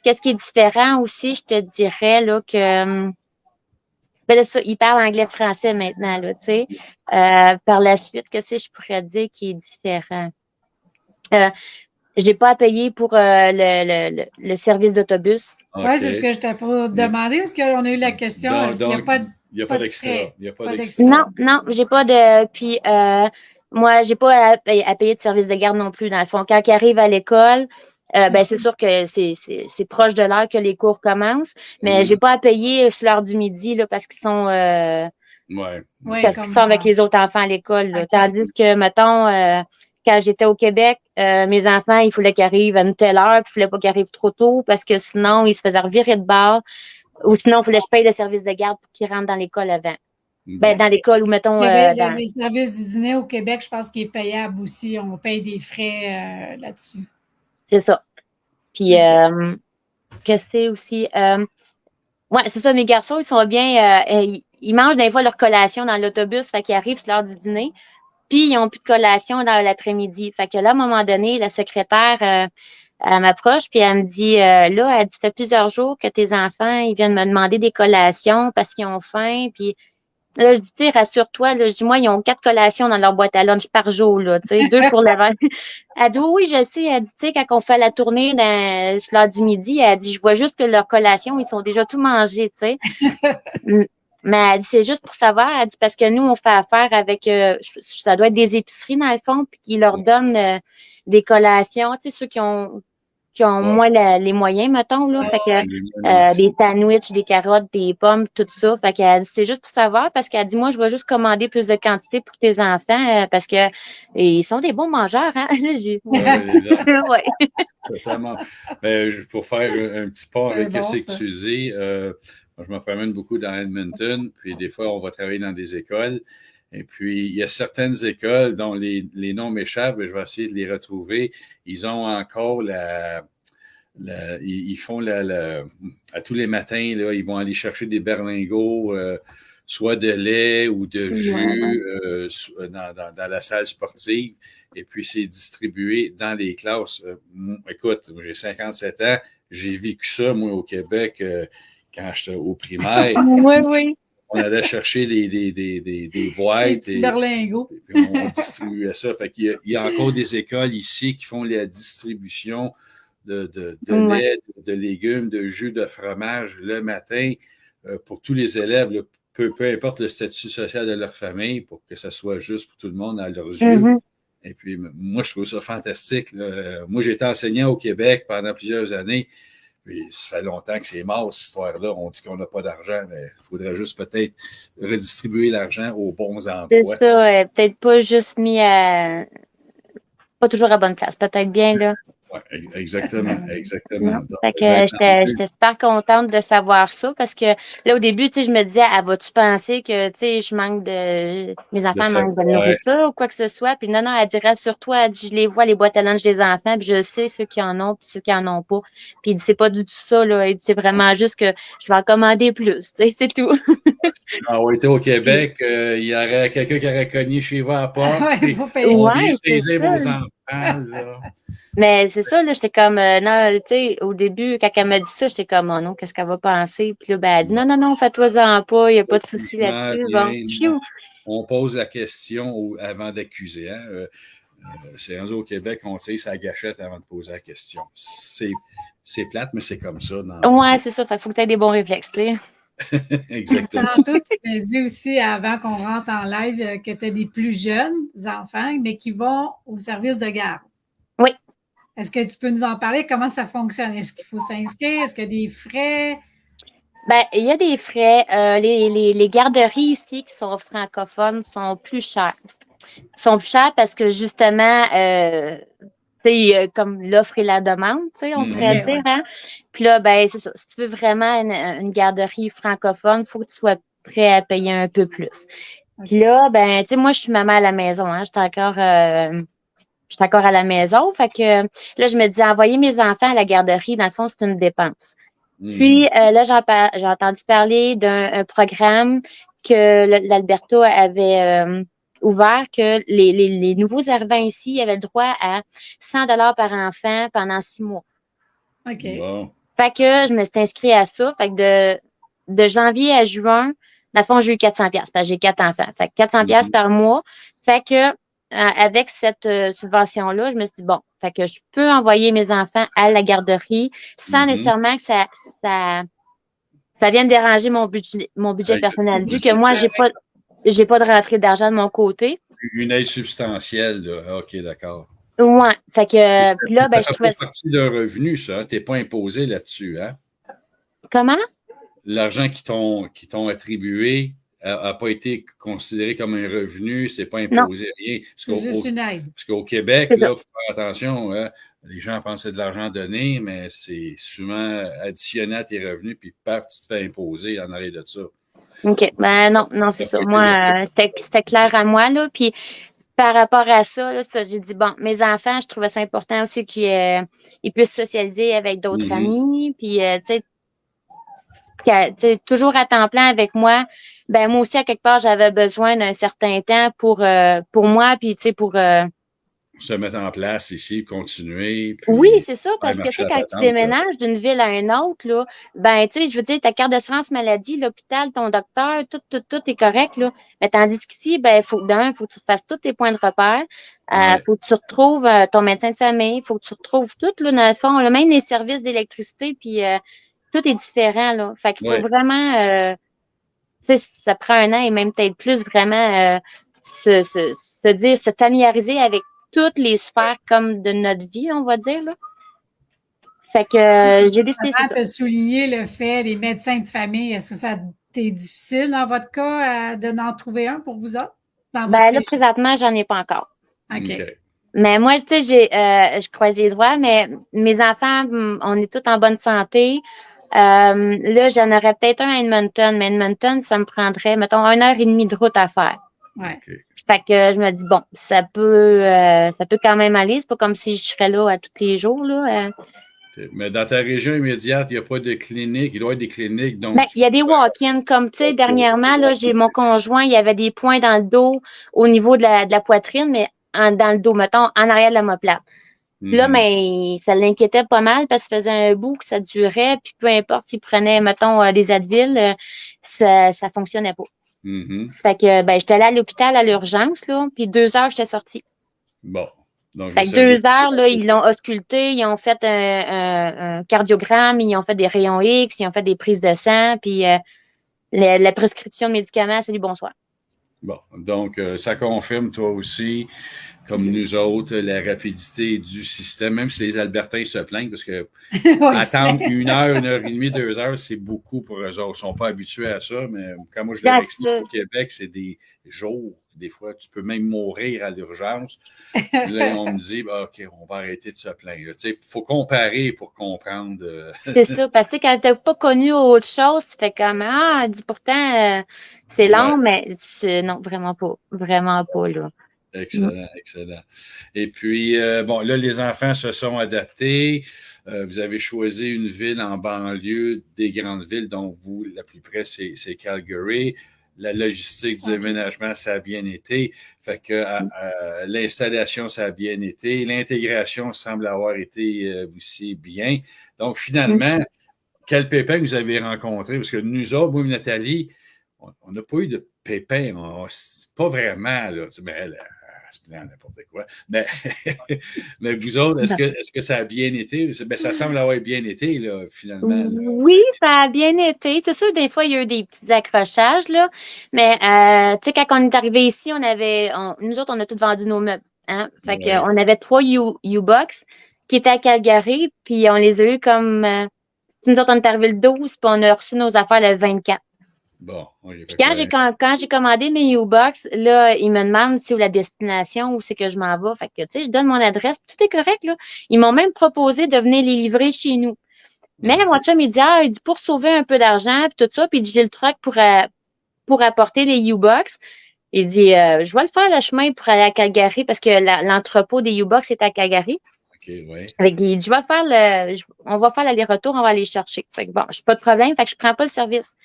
qu'est-ce qui est différent aussi, je te dirais là que là, ça, ils parlent anglais-français maintenant, là, tu sais. Par la suite, qu'est-ce que je pourrais dire qui est différent? J'ai pas à payer pour le service d'autobus. Okay. Oui, c'est ce que je t'ai demandé parce qu'on a eu la question. Il n'y a pas d'extra. Non, j'ai pas de. Puis moi, j'ai pas à payer de service de garde non plus. Dans le fond, quand ils arrivent à l'école, c'est sûr que c'est proche de l'heure que les cours commencent, mais j'ai pas à payer sur l'heure du midi là, parce qu'ils sont parce qu'ils sont avec les autres enfants à l'école. Okay. Tandis que, mettons, quand j'étais au Québec, mes enfants, il fallait qu'ils arrivent à une telle heure, puis il fallait pas qu'ils arrivent trop tôt parce que sinon, ils se faisaient revirer de bord. Ou sinon, il fallait que je paye le service de garde pour qu'ils rentrent dans l'école avant. Dans l'école où, mettons... les services du dîner au Québec, je pense qu'il est payable aussi. On paye des frais là-dessus. C'est ça. Puis, qu'est-ce que c'est aussi... ouais, c'est ça, mes garçons, ils sont bien... ils mangent des fois leur collation dans l'autobus, fait qu'ils arrivent sur l'heure du dîner. Puis, ils n'ont plus de collation dans l'après-midi. Fait que là, à un moment donné, la secrétaire... elle m'approche, puis elle me dit, là, elle dit, ça fait plusieurs jours que tes enfants, ils viennent me demander des collations parce qu'ils ont faim, puis là, je dis, tu sais, rassure-toi, là, je dis, moi, ils ont 4 collations dans leur boîte à lunch par jour, là, tu sais, 2 pour l'avant. Elle dit, oui, je sais, elle dit, tu sais, quand on fait la tournée sur l'heure du midi, elle dit, je vois juste que leurs collations, ils sont déjà tout mangés, tu sais. Mais elle dit, c'est juste pour savoir, elle dit, parce que nous, on fait affaire avec, ça doit être des épiceries, dans le fond, puis qui leur donnent des collations, tu sais, ceux qui ont moins les moyens, mettons, là. Fait que des sandwichs, des carottes, des pommes, tout ça. Fait qu'elle dit, c'est juste pour savoir, parce qu'elle dit, moi, je vais juste commander plus de quantité pour tes enfants, parce que ils sont des bons mangeurs, hein. Ouais. Pour faire un petit pas avec ce que tu dis, moi, je me promène beaucoup dans Edmonton, puis des fois, on va travailler dans des écoles. Et puis, il y a certaines écoles dont les noms m'échappent, mais je vais essayer de les retrouver. Ils ont encore ils font à tous les matins, là, ils vont aller chercher des berlingots, soit de lait ou de jus dans la salle sportive. Et puis, c'est distribué dans les classes. Écoute, j'ai 57 ans. j'ai vécu ça, moi, au Québec, quand j'étais au primaire. Oui, oui. On allait chercher des boîtes petits berlingots. et puis on distribuait ça. Fait qu'il y a encore des écoles ici qui font la distribution de lait, de légumes, de jus de fromage le matin pour tous les élèves, peu importe le statut social de leur famille, pour que ça soit juste pour tout le monde à leurs yeux. Et puis, moi, je trouve ça fantastique. Là. Moi, j'ai été enseignant au Québec pendant plusieurs années. Puis, ça fait longtemps que c'est mort, cette histoire-là. On dit qu'on n'a pas d'argent, mais il faudrait juste peut-être redistribuer l'argent aux bons endroits. C'est ça, peut-être pas juste mis à... Pas toujours à bonne place, peut-être bien, là. Oui, exactement. Donc, fait que j'étais super contente de savoir ça parce que là, au début, tu sais, je me disais, vas-tu penser que, tu sais, mes enfants manquent de nourriture ou quoi que ce soit? Puis non, elle dirait sur toi, elle dit, je les vois, les boîtes à lunch des enfants, puis je sais ceux qui en ont, puis ceux qui en ont pas. Puis il dit, c'est pas du tout ça, là. Il dit, c'est vraiment juste que je vais en commander plus, tu sais, c'est tout. On était au Québec, il y aurait quelqu'un qui aurait cogné chez vous à la porte. Ouais, c'est ça. Vos enfants, là. Mais c'est ça, là, j'étais comme, non, tu sais, au début, quand elle m'a dit ça, j'étais comme, oh non, qu'est-ce qu'elle va penser? Puis là, ben, elle dit, non, fais-toi-en pas, il n'y a pas de souci là-dessus. Bon, on pose la question avant d'accuser. Hein? C'est rendu au Québec, on sait sa gâchette avant de poser la question. C'est plate, mais c'est comme ça. Ouais, c'est ça, fait qu'il faut que tu aies des bons réflexes, tu sais. Exactement. Tantôt, tu m'as dit aussi, avant qu'on rentre en live, que tu as des plus jeunes enfants, mais qui vont au service de garde. Oui. Est-ce que tu peux nous en parler? Comment ça fonctionne? Est-ce qu'il faut s'inscrire? Est-ce qu'il y a des frais? Ben, il y a des frais. Les garderies ici qui sont francophones sont plus chères. Sont plus chères parce que justement, comme l'offre et la demande, on pourrait dire, hein? Puis là, ben, c'est ça. Si tu veux vraiment une garderie francophone, il faut que tu sois prêt à payer un peu plus. Puis là, ben, tu sais, moi, je suis maman à la maison, hein? J'étais encore à la maison. Fait que là, je me dis, envoyer mes enfants à la garderie, dans le fond, c'est une dépense. Puis là, j'ai entendu parler d'un programme que l'Alberta avait ouvert, que les nouveaux arrivants ici avaient le droit à 100 $ par enfant pendant 6 mois. OK. Bon. Fait que je me suis inscrite à ça. Fait que de janvier à juin, dans le fond, j'ai eu 400 $, parce que j'ai 4 enfants. Fait que 400 $ par mois. Fait que avec cette subvention-là, je me suis dit, bon, fait que je peux envoyer mes enfants à la garderie sans nécessairement que ça vienne déranger mon budget personnel. Vu que moi, j'ai pas de rentrée d'argent de mon côté. Une aide substantielle, là. OK, d'accord. Ouais. Fait que, puis là, ben, je trouvais ça. C'est partie d'un revenu, ça. T'es pas imposé là-dessus, hein? Comment? L'argent qui t'ont attribué n'a pas été considéré comme un revenu, c'est pas imposé rien. C'est juste une aide. Parce qu'au Québec, là, il faut faire attention, hein, les gens pensent que c'est de l'argent donné, mais c'est souvent additionné à tes revenus, puis paf, tu te fais imposer en arrière de ça. OK. Ben non, c'est ça. Moi, c'était clair à moi, là. Puis par rapport à ça, là, j'ai dit, bon, mes enfants, je trouvais ça important aussi qu'ils puissent socialiser avec d'autres amis. Puis, tu sais, toujours à temps plein avec moi, ben moi aussi, à quelque part, j'avais besoin d'un certain temps pour moi, puis tu sais, pour se mettre en place ici, continuer. Puis, oui, c'est ça, parce que tu sais, quand tu déménages d'une ville à une autre, là, ben tu sais, je veux dire, ta carte d'assurance maladie, l'hôpital, ton docteur, tout est correct, là. Mais tandis qu'ici, ben, faut que tu fasses tous tes points de repère. Faut que tu retrouves ton médecin de famille, faut que tu retrouves tout, là, dans le fond, là, même les services d'électricité, puis tout est différent, là. Fait qu'il faut vraiment, tu sais, ça prend un an et même peut-être plus vraiment se familiariser avec toutes les sphères comme de notre vie, on va dire, là. Fait que j'ai décidé ça. De souligner le fait des médecins de famille, est-ce que ça a été difficile dans votre cas d'en trouver un pour vous autres? Ben là, présentement, j'en ai pas encore. OK. Mais moi, tu sais, je croise les doigts, mais mes enfants, on est tous en bonne santé. Là, j'en aurais peut-être un à Edmonton, mais Edmonton, ça me prendrait, mettons, 1h30 de route à faire. Ouais. Fait que je me dis, bon, ça peut quand même aller. C'est pas comme si je serais là à tous les jours, là. Mais dans ta région immédiate, il n'y a pas de clinique. Il doit y avoir des cliniques. Donc ben, il y a des walk-ins, comme, tu sais, dernièrement, là, j'ai mon conjoint, il y avait des points dans le dos au niveau de la poitrine, mais dans le dos, mettons, en arrière de l'omoplate. Puis là, mais ça l'inquiétait pas mal parce que ça faisait un bout que ça durait, puis peu importe s'il prenait, mettons, des Advil, ça fonctionnait pas. Fait que j'étais allée à l'hôpital à l'urgence, là, puis 2 heures, j'étais sortie. Bon. Donc, fait que 2 heures, là, ils l'ont ausculté, ils ont fait un cardiogramme, ils ont fait des rayons X, ils ont fait des prises de sang, puis la prescription de médicaments, c'est du bonsoir. Bon, donc ça confirme toi aussi, comme nous autres, la rapidité du système, même si les Albertains se plaignent, parce que attendre 1 heure, 1h30, 2 heures, c'est beaucoup pour eux autres. Ils ne sont pas habitués à ça, mais comme moi je leur explique au Québec, c'est des jours. Des fois, tu peux même mourir à l'urgence. Là, on me dit, OK, on va arrêter de se plaindre. Il faut comparer pour comprendre. C'est ça, parce que quand tu n'as pas connu autre chose, tu fais comme, dis pourtant, c'est long, mais non, vraiment pas. Vraiment pas, là. Excellent, excellent. Et puis, bon, là, les enfants se sont adaptés. Vous avez choisi une ville en banlieue des grandes villes, dont vous, la plus près, c'est Calgary. La logistique du déménagement, ça a bien été. Fait que l'installation, ça a bien été. L'intégration semble avoir été aussi bien. Donc, finalement, quel pépin vous avez rencontré? Parce que nous autres, moi et Nathalie, on n'a pas eu de pépin. Pas vraiment, là. Elle se plaint n'importe quoi. Mais vous autres, est-ce que ça a bien été? Ça semble avoir bien été, là, finalement. Là. Oui, ça a bien été. C'est sûr, des fois, il y a eu des petits accrochages, là. Mais, tu sais, quand on est arrivé ici, nous autres, on a tous vendu nos meubles. Hein? Fait qu'on avait 3 U-Box qui étaient à Calgary, puis on les a eu comme... nous autres, on est arrivé le 12, puis on a reçu nos affaires le 24. Bon, okay, puis quand j'ai commandé mes U-Box, là, ils me demandent si où la destination, où c'est que je m'en vais. Fait que, tu sais, je donne mon adresse, puis tout est correct, là. Ils m'ont même proposé de venir les livrer chez nous. Mais mon chum, il dit, pour sauver un peu d'argent, puis tout ça, puis j'ai le truck pour apporter les U-Box. Il dit, je vais le faire le chemin pour aller à Calgary, parce que l'entrepôt des U-Box est à Calgary. Okay, ouais. Il dit, on va faire l'aller-retour, on va aller chercher. Fait que bon, j'ai pas de problème, fait que je prends pas le service.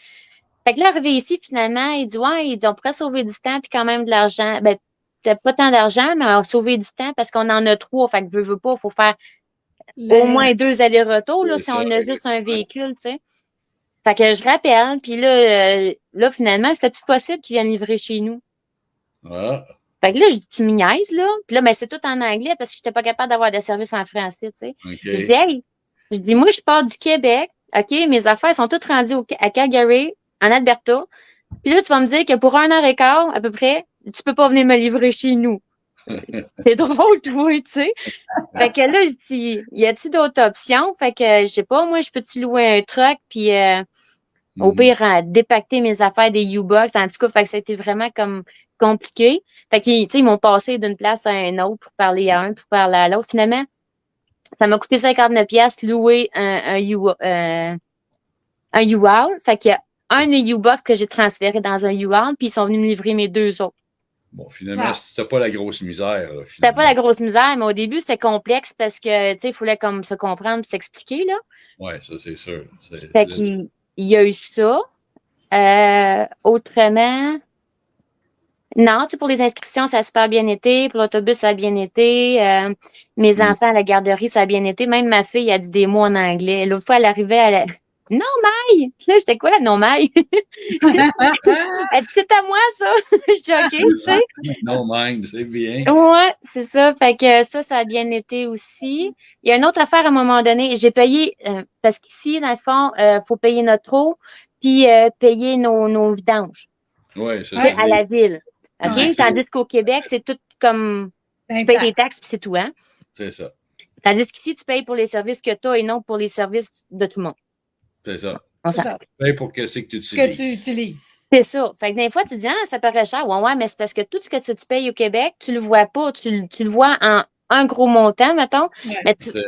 Fait que là, arrivé ici, finalement, il dit, on pourrait sauver du temps puis quand même de l'argent. Peut-être pas tant d'argent, mais on va sauver du temps parce qu'on en a 3. Fait que veut pas, il faut faire au moins 2 allers-retours, là, si on a juste un véhicule, tu sais. Fait que je rappelle, puis là, finalement, c'était plus possible qu'ils viennent livrer chez nous. Fait que là, tu me niaises, là. Puis là, c'est tout en anglais parce que j'étais pas capable d'avoir de service en français, tu sais. Okay. Je dis, moi, je pars du Québec. OK, mes affaires sont toutes rendues à Calgary, en Alberta. Puis là, tu vas me dire que pour 1h15, à peu près, tu peux pas venir me livrer chez nous. C'est drôle, toi, tu sais. Fait que là, je dis, y a-t-il d'autres options? Fait que, je sais pas, moi, je peux-tu louer un truck, puis au pire, dépacter mes affaires des U-Box. En tout cas, fait que ça a été vraiment comme compliqué. Fait que, tu sais, ils m'ont passé d'une place à une autre pour parler à un, pour parler à l'autre. Finalement, ça m'a coûté 59$ louer un U-Haul. Fait qu'il y a un U-Box que j'ai transféré dans un U-Haul, puis ils sont venus me livrer mes 2 autres. Bon, finalement, c'était pas la grosse misère. C'était pas la grosse misère, mais au début, c'était complexe parce que, tu sais, il fallait comme se comprendre et s'expliquer, là. Oui, ça, c'est sûr. Fait qu'il y a eu ça. Autrement, non, tu sais, pour les inscriptions, ça a super bien été. Pour l'autobus, ça a bien été. Mes enfants à la garderie, ça a bien été. Même ma fille a dit des mots en anglais. L'autre fois, elle arrivait, elle non, Maï! Là, j'étais quoi, non, Maï? Elle dit, c'est à moi, ça! Je dis, OK, tu sais. Non, mind, c'est bien. Ouais, c'est ça. Fait que ça a bien été aussi. Il y a une autre affaire à un moment donné. J'ai payé, parce qu'ici, dans le fond, faut payer notre eau, puis payer nos vidanges. Oui, c'est ça. À la ville. OK? Ouais, Tandis qu'au Québec, c'est tout comme, tu payes tes taxes, puis c'est tout, hein? C'est ça. Tandis qu'ici, tu payes pour les services que tu as et non pour les services de tout le monde. C'est ça. C'est ça. Tu payes pour ce que tu utilises. Que tu utilises. C'est ça. Fait que des fois, tu dis, ça paraît cher. Ouais, mais c'est parce que tout ce que tu payes au Québec, tu le vois pas. Tu le vois en un gros montant, mettons. Ouais. Mais c'est ça.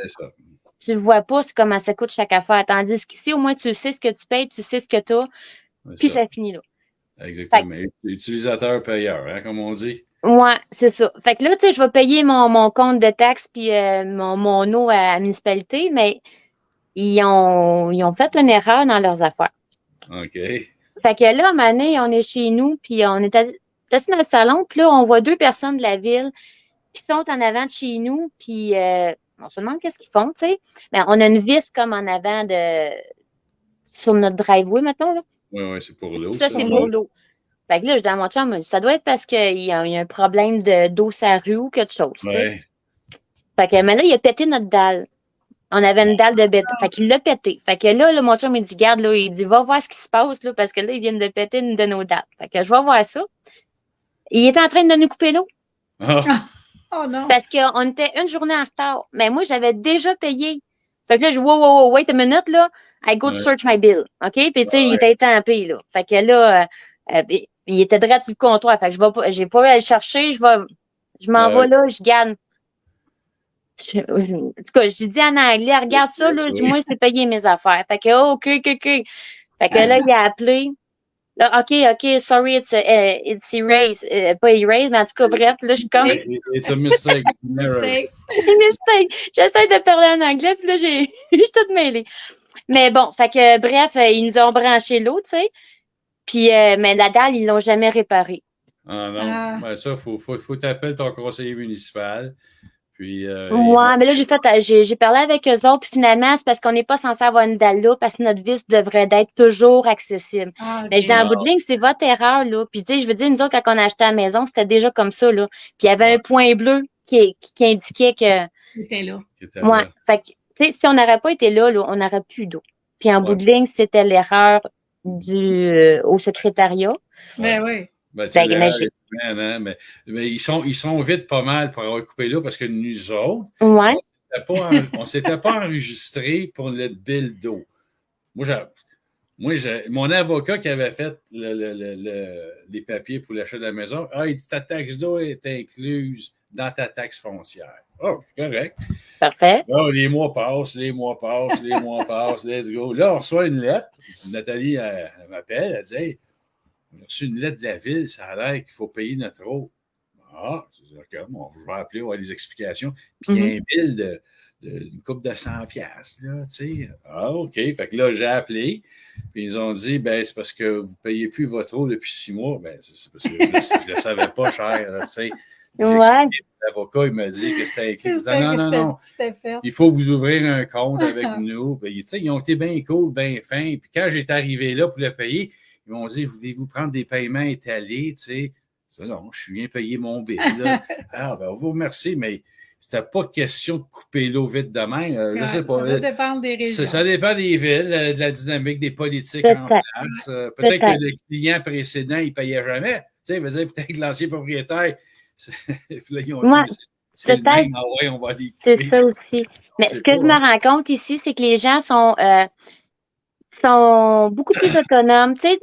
Tu le vois pas, c'est comment ça coûte chaque affaire. Tandis qu'ici, au moins, tu sais ce que tu payes, tu sais ce que tu as, puis ça finit là. Exactement. Utilisateur payeur, hein, comme on dit. Ouais, c'est ça. Fait que là, tu sais, je vais payer mon compte de taxes puis mon eau à la municipalité, mais ils ont fait une erreur dans leurs affaires. OK. Fait que là, à un moment donné, on est chez nous, puis on est assis dans le salon, puis là, on voit 2 personnes de la ville qui sont en avant de chez nous, puis On se demande qu'est-ce qu'ils font, tu sais. Mais on a une vis comme en avant sur notre driveway, mettons, là. Oui, c'est pour l'eau. Ça, c'est pour l'eau. Fait que là, je dis à mon chum, ça doit être parce qu'il y a un problème d'eau sur la rue ou quelque chose, tu sais. Ouais. Fait que, mais là, il a pété notre dalle. On avait une dalle de béton. Fait qu'il l'a pété. Fait que là, mon chum, il dit, garde, là, il dit, va voir ce qui se passe, là, parce que là, ils viennent de péter une de nos dalles. Fait que je vais voir ça. Il était en train de nous couper l'eau. Ah, Oh non! Parce qu'on était une journée en retard. Mais moi, j'avais déjà payé. Fait que là, je dis, wow, wait a minute, là. I go to Ouais. search my bill. OK? Puis, tu sais, il Ouais. était tempé, là. Fait que là, il était direct sur le comptoir. Fait que j'ai pas à le chercher. Je m'en Ouais. vais là, je gagne. En tout cas, j'ai dit en anglais, regarde ça, là. Oui. Moi, c'est payer mes affaires. Fait que, OK. Fait que là, il a appelé. Là, OK, sorry, it's erased. Pas erased, mais en tout cas, bref, là, je suis comme. It's a mistake. Never. Mistake. Mistake. J'essaie de parler en anglais, puis là, je suis toute mêlée. Mais bon, fait que, bref, ils nous ont branché l'eau, tu sais. Puis, mais la dalle, ils l'ont jamais réparée. Ah non. Ah. Ben, ça, faut t'appeler ton conseiller municipal. Puis, Ouais, mais là, j'ai parlé avec eux autres, puis finalement, c'est parce qu'on n'est pas censé avoir une dalle là, parce que notre vis devrait être toujours accessible. Ah, Mais je dis, ok. en bout de ligne, c'est votre erreur, là. Puis, tu sais, je veux dire, nous autres, quand on a acheté la maison, c'était déjà comme ça, là. Puis, il y avait un point bleu qui indiquait que. C'était là. qui était Ouais. là. Fait que, tu sais, si on n'aurait pas été là, on n'aurait plus d'eau. Puis, en bout de ligne, c'était l'erreur au secrétariat. Ben oui. Ben, tu Fait sais, que, mais j'ai- hein, mais ils sont vite pas mal pour avoir coupé là parce que nous autres, Ouais. on s'était pas enregistré pour le bill d'eau. Mon avocat qui avait fait les papiers pour l'achat de la maison, il dit ta taxe d'eau est incluse dans ta taxe foncière. Oh, c'est correct. Parfait. Là, les mois passent, let's go. Là, on reçoit une lettre. Nathalie elle m'appelle, elle dit hey, on a reçu une lettre de la ville, ça a l'air qu'il faut payer notre eau. Ah, c'est d'accord, bon, je vais appeler, on va les explications. Puis il y a un bill d'une coupe de 100$, là, tu sais. Ah, OK. Fait que là, j'ai appelé, puis ils ont dit, ben, c'est parce que vous ne payez plus votre eau depuis 6 mois. Ben, c'est parce que je ne le savais pas cher, là, tu sais. Ouais. L'avocat, il m'a dit que c'était écrit. C'était Non. c'était fait. Il faut vous ouvrir un compte avec nous. Ben, tu sais, ils ont été bien cool, bien fins. Puis quand j'étais arrivé là pour le payer, ils m'ont dit, voulez-vous prendre des paiements étalés, tu sais? Ça, non, je suis bien payé mon bill, là. Ah, ben, on vous remercie, mais c'était pas question de couper l'eau vite demain. Je sais pas. Ça va dépendre des régions. Ça dépend des villes, de la dynamique, des politiques Peut-être. en place. Peut-être que le client précédent, il payait jamais. Tu sais, peut-être que l'ancien propriétaire, là, ils ont dit, Ouais. c'est le Peut-être. même, ah ouais, on va les C'est couper. ça aussi. Mais C'est ce que je me pas, rends compte ici, c'est que les gens sont beaucoup plus autonomes. Tu sais,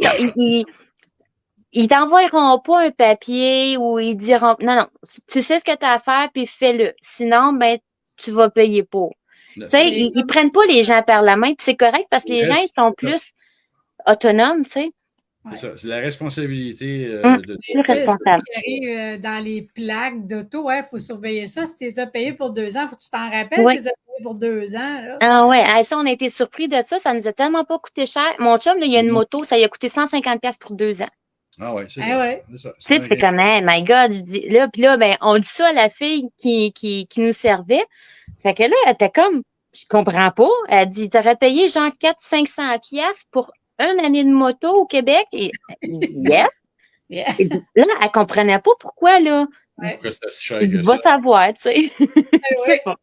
ils t'envoieront pas un papier où ils diront non, tu sais ce que tu as à faire, puis fais-le. Sinon, ben, tu vas payer pour. Tu sais, ils prennent pas les gens par la main, puis c'est correct parce que les gens, ils sont plus autonomes, tu sais. C'est ça, c'est la responsabilité de Plus responsable. Ce qui arrive dans les plaques d'auto, il faut surveiller ça. Si tu les as payés pour 2 ans, il faut que tu t'en rappelles que tu les as payés pour 2 ans. Là. Ah ouais, ça, on a été surpris de ça. Ça nous a tellement pas coûté cher. Mon chum, là, il a une moto, ça lui a coûté 150$ pour 2 ans. Ah ouais, c'est ouais. ça. Tu sais, c'est comme, hey, my God, je dis, là, puis là, ben, on dit ça à la fille qui nous servait. Fait que là, elle était comme, je comprends pas. Elle dit, t'aurais payé genre 400-500$ pour une année de moto au Québec? Et, yes. Yeah. Et là, elle comprenait pas pourquoi, là. Pourquoi c'était si cher Il que va ça? savoir, tu sais. Je sais pas.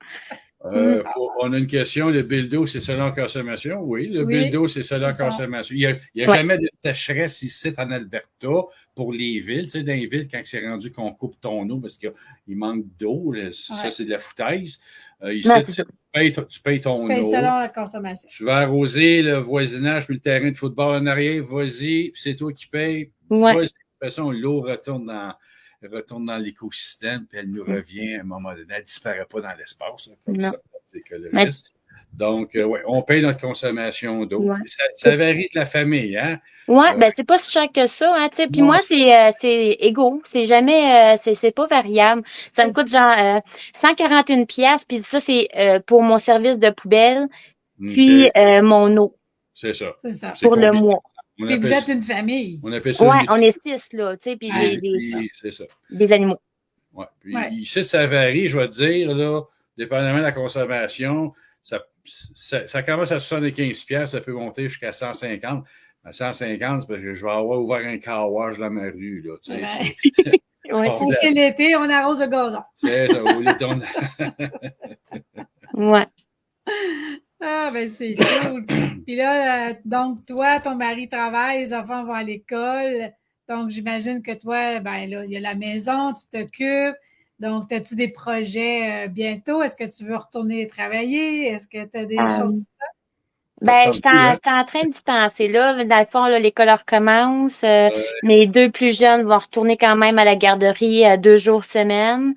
On a une question. Le bill d'eau, c'est selon consommation? Oui, le bill d'eau, c'est selon consommation. Il n'y a jamais de sécheresse ici en Alberta pour les villes. Tu sais, dans les villes, quand c'est rendu qu'on coupe ton eau parce qu'il manque d'eau, ça, c'est de la foutaise. Ici, Non, tu payes ton Tu payes eau. selon la consommation. Tu vas arroser le voisinage puis le terrain de football en arrière, vas-y, puis c'est toi qui payes. Ouais. De toute façon, l'eau retourne dans l'écosystème, puis elle nous revient à un moment donné. Elle ne disparaît pas dans l'espace, là, comme ça, c'est écologiste. Donc, on paye notre consommation d'eau. Ouais. Ça varie de la famille, hein? Oui, ben c'est pas si cher que ça, hein, tu sais. Puis moi, c'est égaux. C'est jamais, c'est pas variable. Ça me coûte genre 141$, puis ça, c'est pour mon service de poubelle, puis mon eau. C'est ça. C'est ça. Pour le mois. Puis vous êtes une famille. On appelle ça. Ouais, on est 6, là, tu sais, puis j'ai c'est ça. des animaux. Ouais. Puis ici, ça varie, je vais te dire, là, dépendamment de la consommation, ça commence à 75$, ça peut monter jusqu'à 150$. À 150$, c'est parce que je vais avoir ouvert un car wash dans ma rue. Là, tu sais, Ouais, c'est l'été, on arrose le gazon. c'est ça, au lieu de ouais. Ah, ben c'est cool. Puis là, donc, toi, ton mari travaille, les enfants vont à l'école. Donc, j'imagine que toi, ben là, il y a la maison, tu t'occupes. Donc, as-tu des projets bientôt? Est-ce que tu veux retourner travailler? Est-ce que tu as des choses comme ça? Ben, j'étais en train d'y penser, là. Dans le fond, là, l'école recommence. Mes 2 plus jeunes vont retourner quand même à la garderie 2 jours semaine.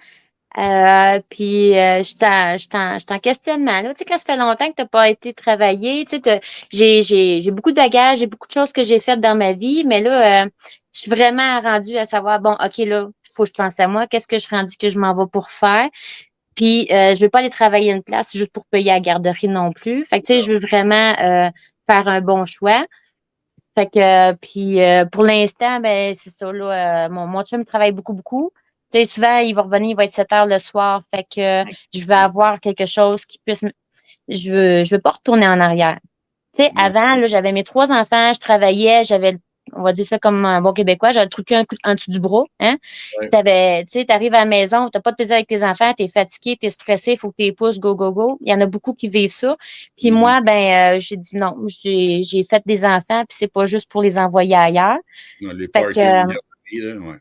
Puis j'étais en questionnement. Là. Tu sais, quand ça fait longtemps que tu n'as pas été travailler, tu sais, j'ai beaucoup de bagages, j'ai beaucoup de choses que j'ai faites dans ma vie, mais là, je suis vraiment rendue à savoir, bon, OK, là, il faut que je pense à moi, qu'est-ce que je suis rendue que je m'en vais pour faire? Puis je veux pas aller travailler une place juste pour payer à la garderie non plus. Fait que tu sais, je veux vraiment faire un bon choix. Fait que puis pour l'instant, ben c'est ça là. Mon chum travaille beaucoup. Tu sais, souvent, il va revenir, il va être 7 heures le soir. Fait que je vais avoir quelque chose qui puisse je veux pas retourner en arrière. Tu sais, avant, là, j'avais mes 3 enfants, je travaillais, on va dire ça comme un bon Québécois, j'avais le truc en dessous du bras, hein. Ouais. Tu sais, t'arrives à la maison, t'as pas de plaisir avec tes enfants, t'es fatigué, t'es stressé, faut que t'es pousses, go. Il y en a beaucoup qui vivent ça. Puis moi, ben, j'ai dit non, j'ai fait des enfants, puis c'est pas juste pour les envoyer ailleurs. Les Fait parties, que, là, ouais.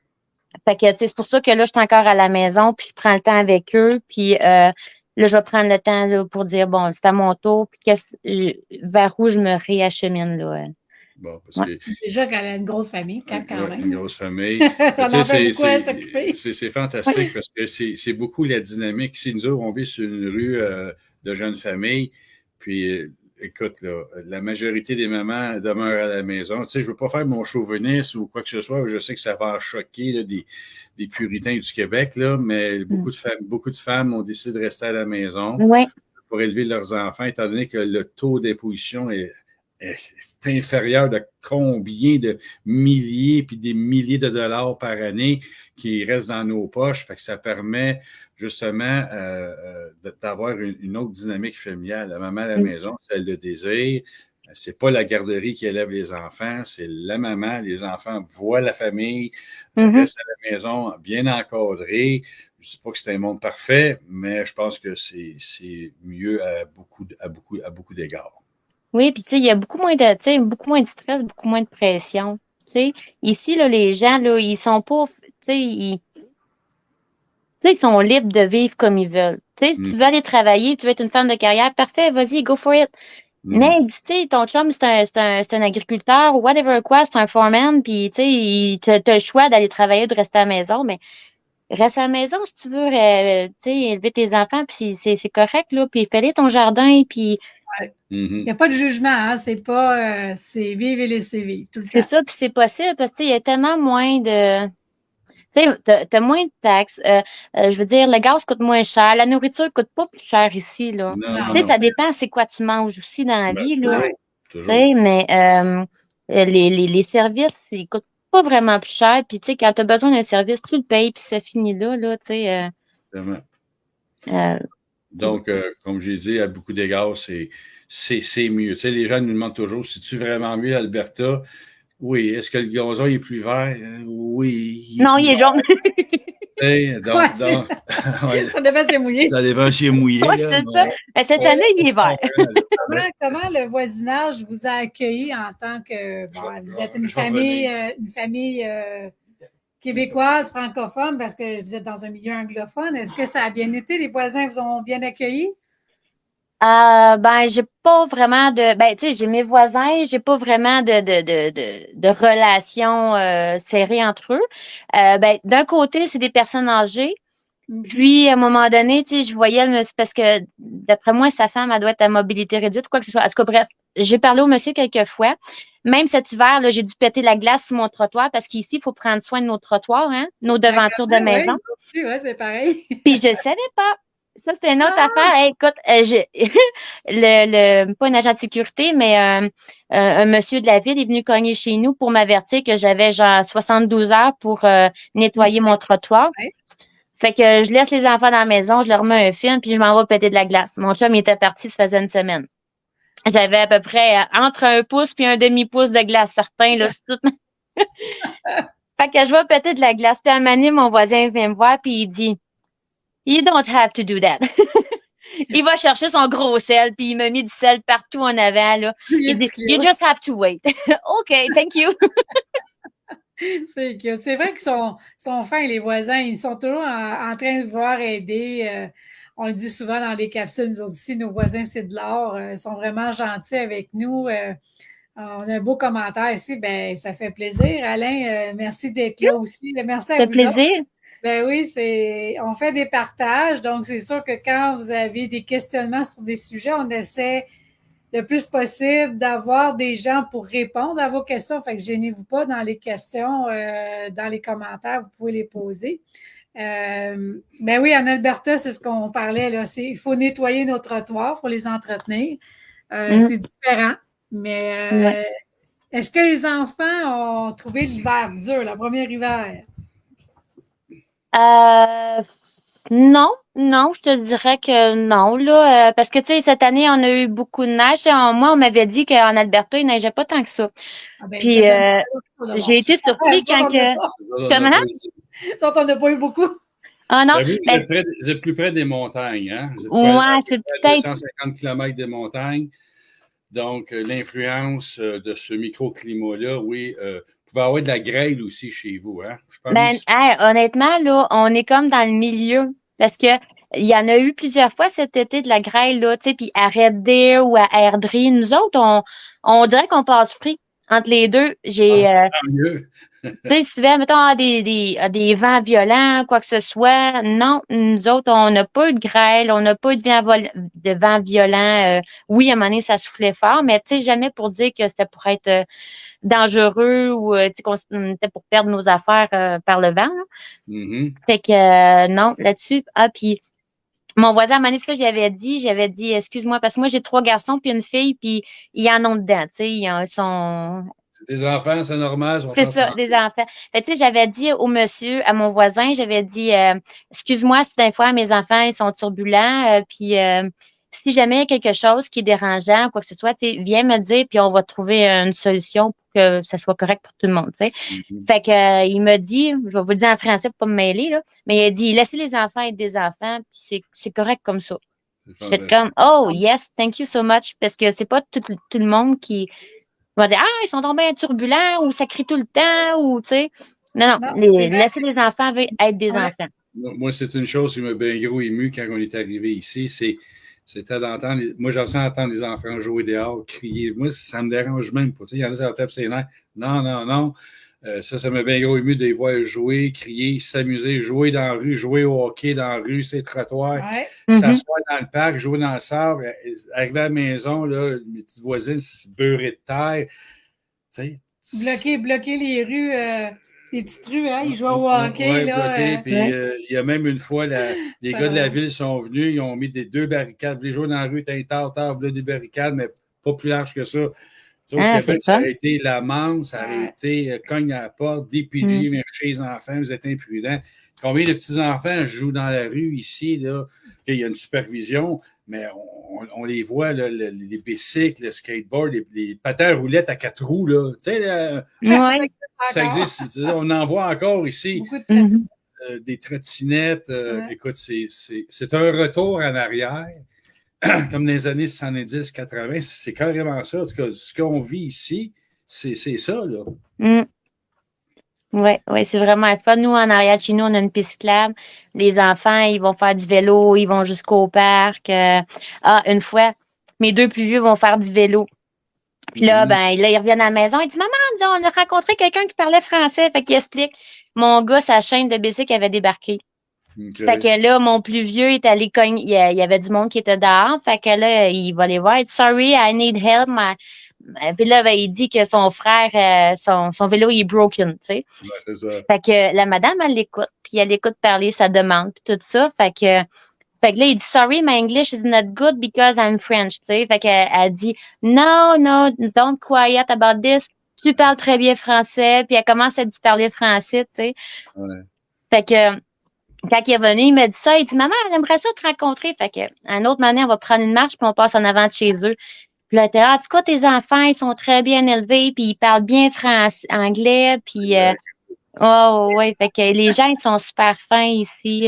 Fait que, tu sais, c'est pour ça que là, je suis encore à la maison, puis je prends le temps avec eux, puis là, je vais prendre le temps là, pour dire, bon, c'est à mon tour, puis vers où je me réachemine, là. Bon, parce Ouais. que Déjà qu'elle a une grosse famille, quand même. une grosse famille. Ça en fait beaucoup à s'occuper. C'est fantastique parce que c'est beaucoup la dynamique. Si nous, on vit sur une rue de jeunes familles, puis écoute, là, la majorité des mamans demeurent à la maison. Tu sais, je veux pas faire mon chauviniste ou quoi que ce soit. Je sais que ça va en choquer là, des puritains du Québec, là, mais beaucoup de femmes ont décidé de rester à la maison pour élever leurs enfants, étant donné que le taux d'imposition est inférieur de combien de milliers puis des milliers de dollars par année qui restent dans nos poches. Fait que ça permet justement d'avoir une autre dynamique familiale. La maman à la maison, c'est elle le désir. C'est pas la garderie qui élève les enfants, c'est la maman. Les enfants voient la famille, restent à la maison bien encadrés. Je ne dis pas que c'est un monde parfait, mais je pense que c'est mieux à beaucoup d'égards. Oui, puis tu sais, il y a beaucoup moins de stress, beaucoup moins de pression. Tu sais, ici, là, les gens, là, ils sont pas, tu sais, ils sont libres de vivre comme ils veulent. Tu sais, si tu veux aller travailler, tu veux être une femme de carrière, parfait, vas-y, go for it. Mais, tu sais, ton chum, c'est un agriculteur ou whatever quoi, c'est un foreman, puis tu sais, t'as le choix d'aller travailler ou de rester à la maison, mais reste à la maison si tu veux, tu sais, élever tes enfants, puis c'est correct, là, puis fais-les ton jardin, puis il n'y a pas de jugement, hein? C'est pas, c'est vivre et laisser vivre tout le temps. c'est ça, puis c'est possible parce que il y a tellement moins de, tu sais, t'as moins de taxes. Je veux dire, le gaz coûte moins cher, la nourriture coûte pas plus cher ici là. Tu sais, ça dépend, c'est quoi tu manges aussi dans la vie là. Tu sais, mais les services, ils coûtent pas vraiment plus cher. Puis tu sais, quand t'as besoin d'un service, tu le payes puis ça finit là, tu sais. Donc, comme j'ai dit, à beaucoup d'égards, c'est mieux. Tu sais, les gens nous demandent toujours, c'est-tu vraiment mieux l'Alberta? Oui. Est-ce que le gazon est plus vert? Oui. Non, il est jaune. Ça dépend si c'est mouillé. Ça dépend si c'est mouillé. Ouais, c'est ça. Cette année, il est vert. Comment le voisinage vous a accueilli en tant que vous êtes une famille québécoise, francophone, parce que vous êtes dans un milieu anglophone. Est-ce que ça a bien été? Les voisins vous ont bien accueillis? Ben, j'ai pas vraiment tu sais, j'ai mes voisins, j'ai pas vraiment de relations serrées entre eux. D'un côté, c'est des personnes âgées. Puis, à un moment donné, tu sais, je voyais le monsieur, parce que, d'après moi, sa femme, elle doit être à mobilité réduite, quoi que ce soit. En tout cas, bref, j'ai parlé au monsieur quelques fois. Même cet hiver, là, j'ai dû péter la glace sur mon trottoir, parce qu'ici, il faut prendre soin de nos trottoirs, hein, nos devantures de maison. Oui, c'est pareil. Puis, je savais pas. Ça, c'est une autre affaire. Hey, écoute, pas un agent de sécurité, mais un monsieur de la ville est venu cogner chez nous pour m'avertir que j'avais genre 72 heures pour nettoyer mon trottoir. Fait que je laisse les enfants dans la maison, je leur mets un film, puis je m'en vais péter de la glace. Mon chum, il était parti, ça faisait une semaine. J'avais à peu près entre 1 pouce puis un demi-pouce de glace, certains, là, c'est tout. Fait que je vais péter de la glace. Puis à un moment donné, mon voisin vient me voir, puis il dit, You don't have to do that. Il va chercher son gros sel, puis il m'a mis du sel partout en avant, là. Il dit, You just have to wait. OK, thank you. C'est cute. C'est vrai qu'ils sont fins, les voisins. Ils sont toujours en train de vouloir aider. On le dit souvent dans les capsules, nous autres aussi, nos voisins, c'est de l'or. Ils sont vraiment gentils avec nous. On a un beau commentaire ici. Ben, ça fait plaisir. Alain, merci d'être là aussi. Merci à vous. Ça fait plaisir. Ben oui, on fait des partages. Donc, c'est sûr que quand vous avez des questionnements sur des sujets, on essaie le plus possible d'avoir des gens pour répondre à vos questions. Fait que gênez-vous pas dans les questions, dans les commentaires, vous pouvez les poser. Ben oui, en Alberta, c'est ce qu'on parlait là. Il faut nettoyer nos trottoirs, il faut les entretenir. C'est différent. Mais est-ce que les enfants ont trouvé l'hiver dur, la première hiver? Non, je te dirais que non, là, parce que, tu sais, cette année, on a eu beaucoup de neige. Moi, on m'avait dit qu'en Alberta, il neigeait pas tant que ça. Ben, puis, j'ai été surpris quand que... Comment? Ça, on n'a pas eu beaucoup. Ah non? Vous êtes plus près des montagnes, hein? Ouais, c'est peut-être... 250 km des montagnes. Donc, l'influence de ce microclimat-là, oui, vous pouvez avoir de la grêle aussi chez vous, hein? Je pense. Honnêtement, là, on est comme dans le milieu. Parce que il y en a eu plusieurs fois cet été de la grêle, là, tu sais, puis à Red Deer ou à Airdrie. Nous autres, on dirait qu'on passe free entre les deux. Mieux. Tu sais, souvent, mettons, des vents violents, quoi que ce soit. Non, nous autres, on n'a pas eu de grêle, on n'a pas eu de vent violent. Oui, à un moment donné, ça soufflait fort, mais tu sais, jamais pour dire que c'était pour être dangereux ou qu'on était pour perdre nos affaires par le vent. Mm-hmm. Fait que non, là-dessus. Ah, puis mon voisin, à un moment donné, ça, j'avais dit, excuse-moi, parce que moi, j'ai 3 garçons puis une fille, puis ils en ont dedans, tu sais, ils sont... Des enfants, c'est normal. C'est ça, des enfants. Fait tu sais, j'avais dit au monsieur, à mon voisin, j'avais dit, excuse-moi si des fois mes enfants, ils sont turbulents, puis si jamais il y a quelque chose qui est dérangeant, quoi que ce soit, tu sais, viens me dire, puis on va trouver une solution pour que ça soit correct pour tout le monde, tu sais. Mm-hmm. Fait que il m'a dit, je vais vous le dire en français pour pas me mêler, là, mais il a dit, laissez les enfants être des enfants, puis c'est correct comme ça. Je fais comme, oh yes, thank you so much, parce que c'est pas tout le monde qui va dire, ils sont donc bien turbulents, ou ça crie tout le temps, ou, tu sais. Non, laissez les enfants être des enfants. Moi, c'est une chose qui m'a bien gros ému quand on est arrivé ici, c'était d'entendre, moi, j'aime ça entendre les enfants jouer dehors, crier. Moi, ça me dérange même pas. Tu sais, il y en a qui tapent ses nerfs. Non. Ça m'a bien gros ému de les voir jouer, crier, s'amuser, jouer dans la rue, jouer au hockey dans la rue, ses trottoirs, s'asseoir dans le parc, jouer dans le sable, arriver à la maison, là, mes petites voisines, c'est beurré de terre. Tu sais. Bloquer les rues, les petites rues, hein, ils jouent au hockey. Ouais, là, puis il y a même une fois, les gars de la ville sont venus, ils ont mis 2 barricades. Les joueurs dans la rue étaient tard, des barricades, mais pas plus larges que ça. Au Québec, ça aurait été l'amende, ça aurait été cogne à la porte, DPJ, mais chez les enfants, vous êtes imprudents. Combien de petits-enfants jouent dans la rue ici, là, qu'il y a une supervision, mais on les voit, là, les bicycles, le skateboard, les patins à roulettes à 4 roues, là. Tu sais, ça existe. On en voit encore ici. Beaucoup de trottinettes. Des trottinettes. Écoute, c'est un retour en arrière. Comme dans les années 70, 80, c'est carrément ça. En tout cas, ce qu'on vit ici, c'est ça, là. Oui, c'est vraiment fun. Nous, en arrière de chez nous, on a une piste cyclable. Les enfants, ils vont faire du vélo, ils vont jusqu'au parc. Une fois, mes 2 plus vieux vont faire du vélo. Puis là, ils reviennent à la maison. Ils disent, maman, on a rencontré quelqu'un qui parlait français. Fait qu'il explique. Mon gars, sa chaîne de bicycle avait débarqué. Okay. Fait que là, mon plus vieux est allé cogner. Il y avait du monde qui était dehors. Fait que là, il va les voir. Il dit, sorry, I need help. Puis là, il dit que son frère, son vélo, il est broken, tu sais. Ouais, c'est ça. Fait que la madame, elle l'écoute. Puis elle écoute parler sa demande, puis tout ça. Fait que là, il dit, sorry, my English is not good because I'm French, tu sais. Fait qu'elle dit, no, don't quiet about this. Tu parles très bien français. Puis elle commence à lui parler français, tu sais. Ouais. Fait que quand il est venu, il m'a dit ça. Il dit, maman, elle aimerait ça te rencontrer. Fait que, un autre moment, on va prendre une marche puis on passe en avant de chez eux. Puis là, t'es là, en tout cas, tes enfants, ils sont très bien élevés puis ils parlent bien français, anglais. Puis, oh, ouais. Fait que les gens, ils sont super fins ici.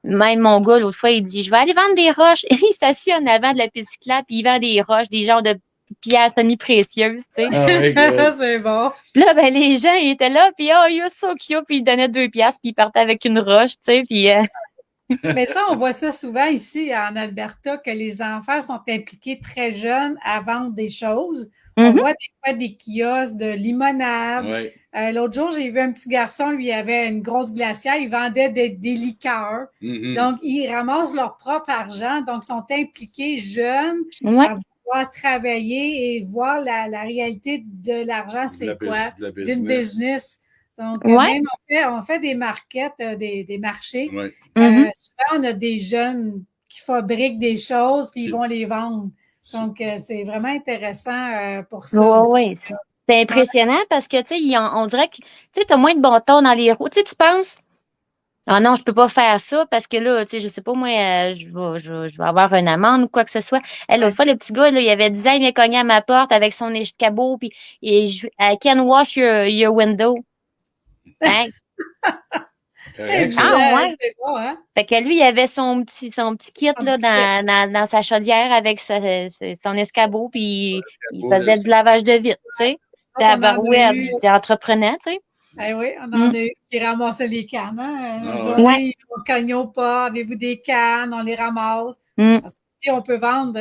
Même mon gars, l'autre fois, il dit, je vais aller vendre des roches. Il s'assied en avant de la piste cyclable puis il vend des roches, des genres de pièces semi-précieuses, tu sais. Ah, ouais, good. C'est bon. Puis là, ben, les gens, ils étaient là, puis oh, you're so cute, puis ils donnaient 2 piastres, puis ils partaient avec une roche, tu sais, puis Mais ça, on voit ça souvent ici en Alberta, que les enfants sont impliqués très jeunes à vendre des choses. On voit des fois des kiosques de limonade. Ouais. L'autre jour, j'ai vu un petit garçon, lui, il avait une grosse glacière, il vendait des liqueurs. Mhm. Donc, ils ramassent leur propre argent, donc sont impliqués jeunes ouais. à vouloir travailler et voir la réalité de l'argent, c'est De la quoi, de la d'une business. Donc, Ouais. même on fait des markets, des marchés. Ouais. Souvent, on a des jeunes qui fabriquent des choses, puis ils vont les vendre. Donc, c'est vraiment intéressant pour ça. Ouais, ouais. C'est impressionnant parce que, tu sais, on dirait que, tu sais, t'as moins de bon ton dans les roues. Tu sais, tu penses, ah non, je peux pas faire ça parce que là, tu sais, je sais pas, moi, je vais avoir une amende ou quoi que ce soit. L'autre fois, le petit gars, là, il avait 10 ans, il m'a cogné à ma porte avec son escabeau, puis I can wash your window. Hein? Correct, ça. Ah, ouais. C'est bon, hein? Fait que lui, il avait son petit kit là, dans sa chaudière avec son escabeau, puis il faisait du lavage de vitre, tu sais. Tabarouette, j'étais entreprenant, tu sais. Eh oui, on en a eu qui ramassaient les cannes. Hein? Ah, Une ouais. journée, on cogne au pas, avez-vous des cannes, on les ramasse. Parce que si on peut vendre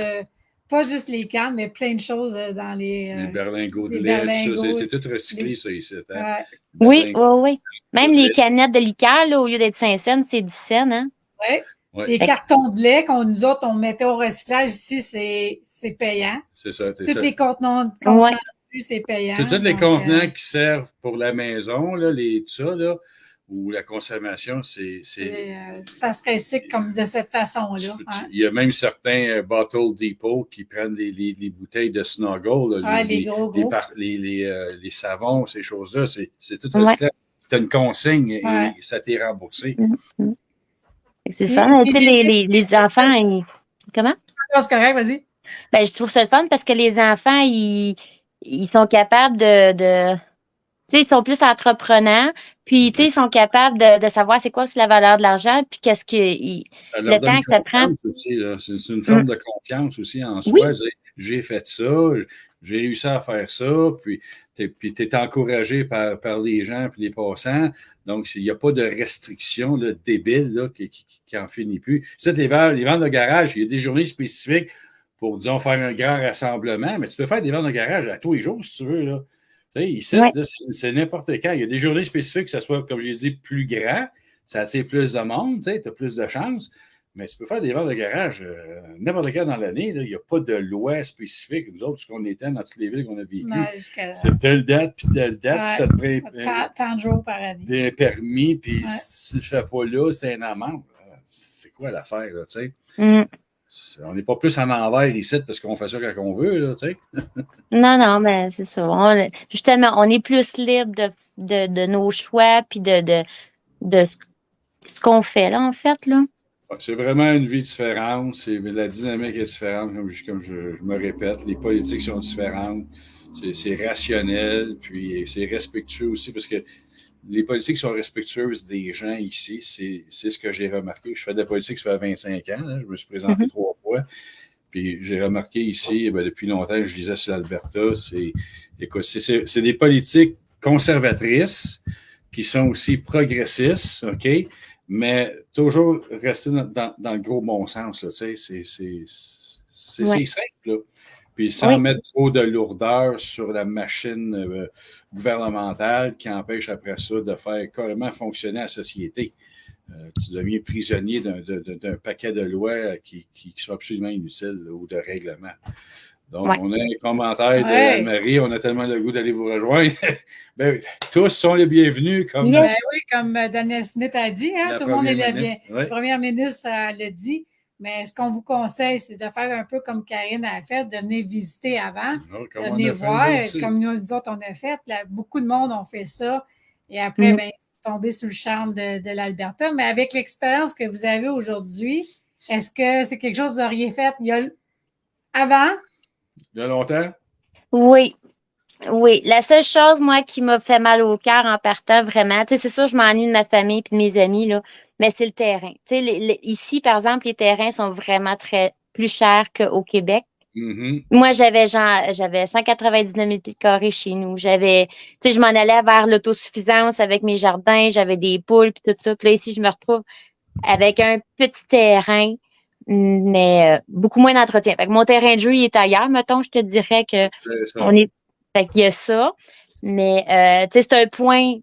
pas juste les cannes, mais plein de choses dans les berlingots de les lait, berlingots. tout ça, c'est tout recyclé, ça, ici. Hein? Ouais. Oui, Berlingots. oui, oui. Même les canettes de liqueur, là, au lieu d'être 5 cents, c'est 10 cents, hein? Ouais. Ouais. Les cartons de lait qu'on nous autres, on mettait au recyclage ici, c'est payant. C'est ça. Tous les contenants Ouais. c'est payant. C'est tous les Donc, contenants qui servent pour la maison, là, tout ça, là, ou la consommation, ça se recycle comme de cette façon-là. Hein? Il y a même certains Bottle Depot qui prennent les bouteilles de Snuggle, là, les gros. les savons, ces choses-là. C'est tout Ouais. recyclable. Tu as une consigne Ouais. et ça t'est remboursé. C'est ça. Tu sais, les enfants, comment? C'est correct, vas-y. Ben, je trouve ça le fun parce que les enfants, ils sont capables de tu sais, ils sont plus entreprenants, puis, tu sais, ils sont capables de savoir c'est quoi aussi la valeur de l'argent, puis qu'est-ce que Ça leur le donne temps que ça prend. confiance aussi, là. C'est une forme de confiance aussi en soi. Oui. Dire, j'ai fait ça, j'ai réussi à faire ça, puis tu es encouragé par les gens puis les passants. Donc, il n'y a pas de restriction là, débile là, qui en finit plus. C'est les ventes de garage, il y a des journées spécifiques pour, disons, faire un grand rassemblement, mais tu peux faire des ventes de garage à tous les jours si tu veux, là. Tu sais, ici, Ouais. là, c'est n'importe quand. Il y a des journées spécifiques que ça soit, comme j'ai dit, plus grand. Ça attire plus de monde, tu sais, as plus de chance. Mais tu peux faire des ventes de garage n'importe quand dans l'année. Il n'y a pas de loi spécifique. Nous autres, ce qu'on était dans toutes les villes qu'on a vécues, c'est telle date, puis telle date, puis ça te prend tant de jours par année. des permis, puis si tu ne le fais pas là, c'est un amende. C'est quoi l'affaire, là, tu sais? On n'est pas plus en envers ici parce qu'on fait ça quand on veut, là, tu sais. Non, mais c'est ça. Justement, on est plus libre de nos choix puis de ce qu'on fait, là, en fait, là. C'est vraiment une vie différente. La dynamique est différente, comme je me répète. Les politiques sont différentes. C'est rationnel, puis c'est respectueux aussi parce que les politiques sont respectueuses des gens ici. C'est ce que j'ai remarqué. Je fais de la politique, ça fait 25 ans. Là. Je me suis présenté 3 fois. Puis j'ai remarqué ici, depuis longtemps, je lisais sur l'Alberta, c'est des politiques conservatrices qui sont aussi progressistes, OK? Mais toujours rester dans le gros bon sens, là, tu sais, c'est simple, là. Puis sans mettre trop de lourdeur sur la machine gouvernementale qui empêche après ça de faire carrément fonctionner la société. Tu deviens prisonnier d'un paquet de lois qui sont absolument inutiles ou de règlements. Donc, on a un commentaire de Anne-Marie, on a tellement le goût d'aller vous rejoindre. Ben, tous sont les bienvenus. Comme Danielle Smith a dit, hein, tout le monde est le bien. La première ministre l'a dit. Mais ce qu'on vous conseille, c'est de faire un peu comme Karine a fait, de venir visiter avant, de venir voir, comme nous autres, on a fait. Là, beaucoup de monde ont fait ça. Et après, tomber sous le charme de l'Alberta. Mais avec l'expérience que vous avez aujourd'hui, est-ce que c'est quelque chose que vous auriez fait avant? Il y a longtemps? Oui. Oui, la seule chose, moi, qui m'a fait mal au cœur en partant, vraiment, tu sais, c'est sûr, je m'ennuie de ma famille et de mes amis, là, mais c'est le terrain. Tu sais, ici, par exemple, les terrains sont vraiment plus chers qu'au Québec. Mm-hmm. Moi, j'avais 199 000 pieds carrés chez nous. Tu sais, je m'en allais vers l'autosuffisance avec mes jardins, j'avais des poules puis tout ça. Puis là, ici, je me retrouve avec un petit terrain, mais beaucoup moins d'entretien. Fait que mon terrain de jeu, il est ailleurs. Mettons, je te dirais que fait qu'il y a ça. Mais tu sais, c'est un point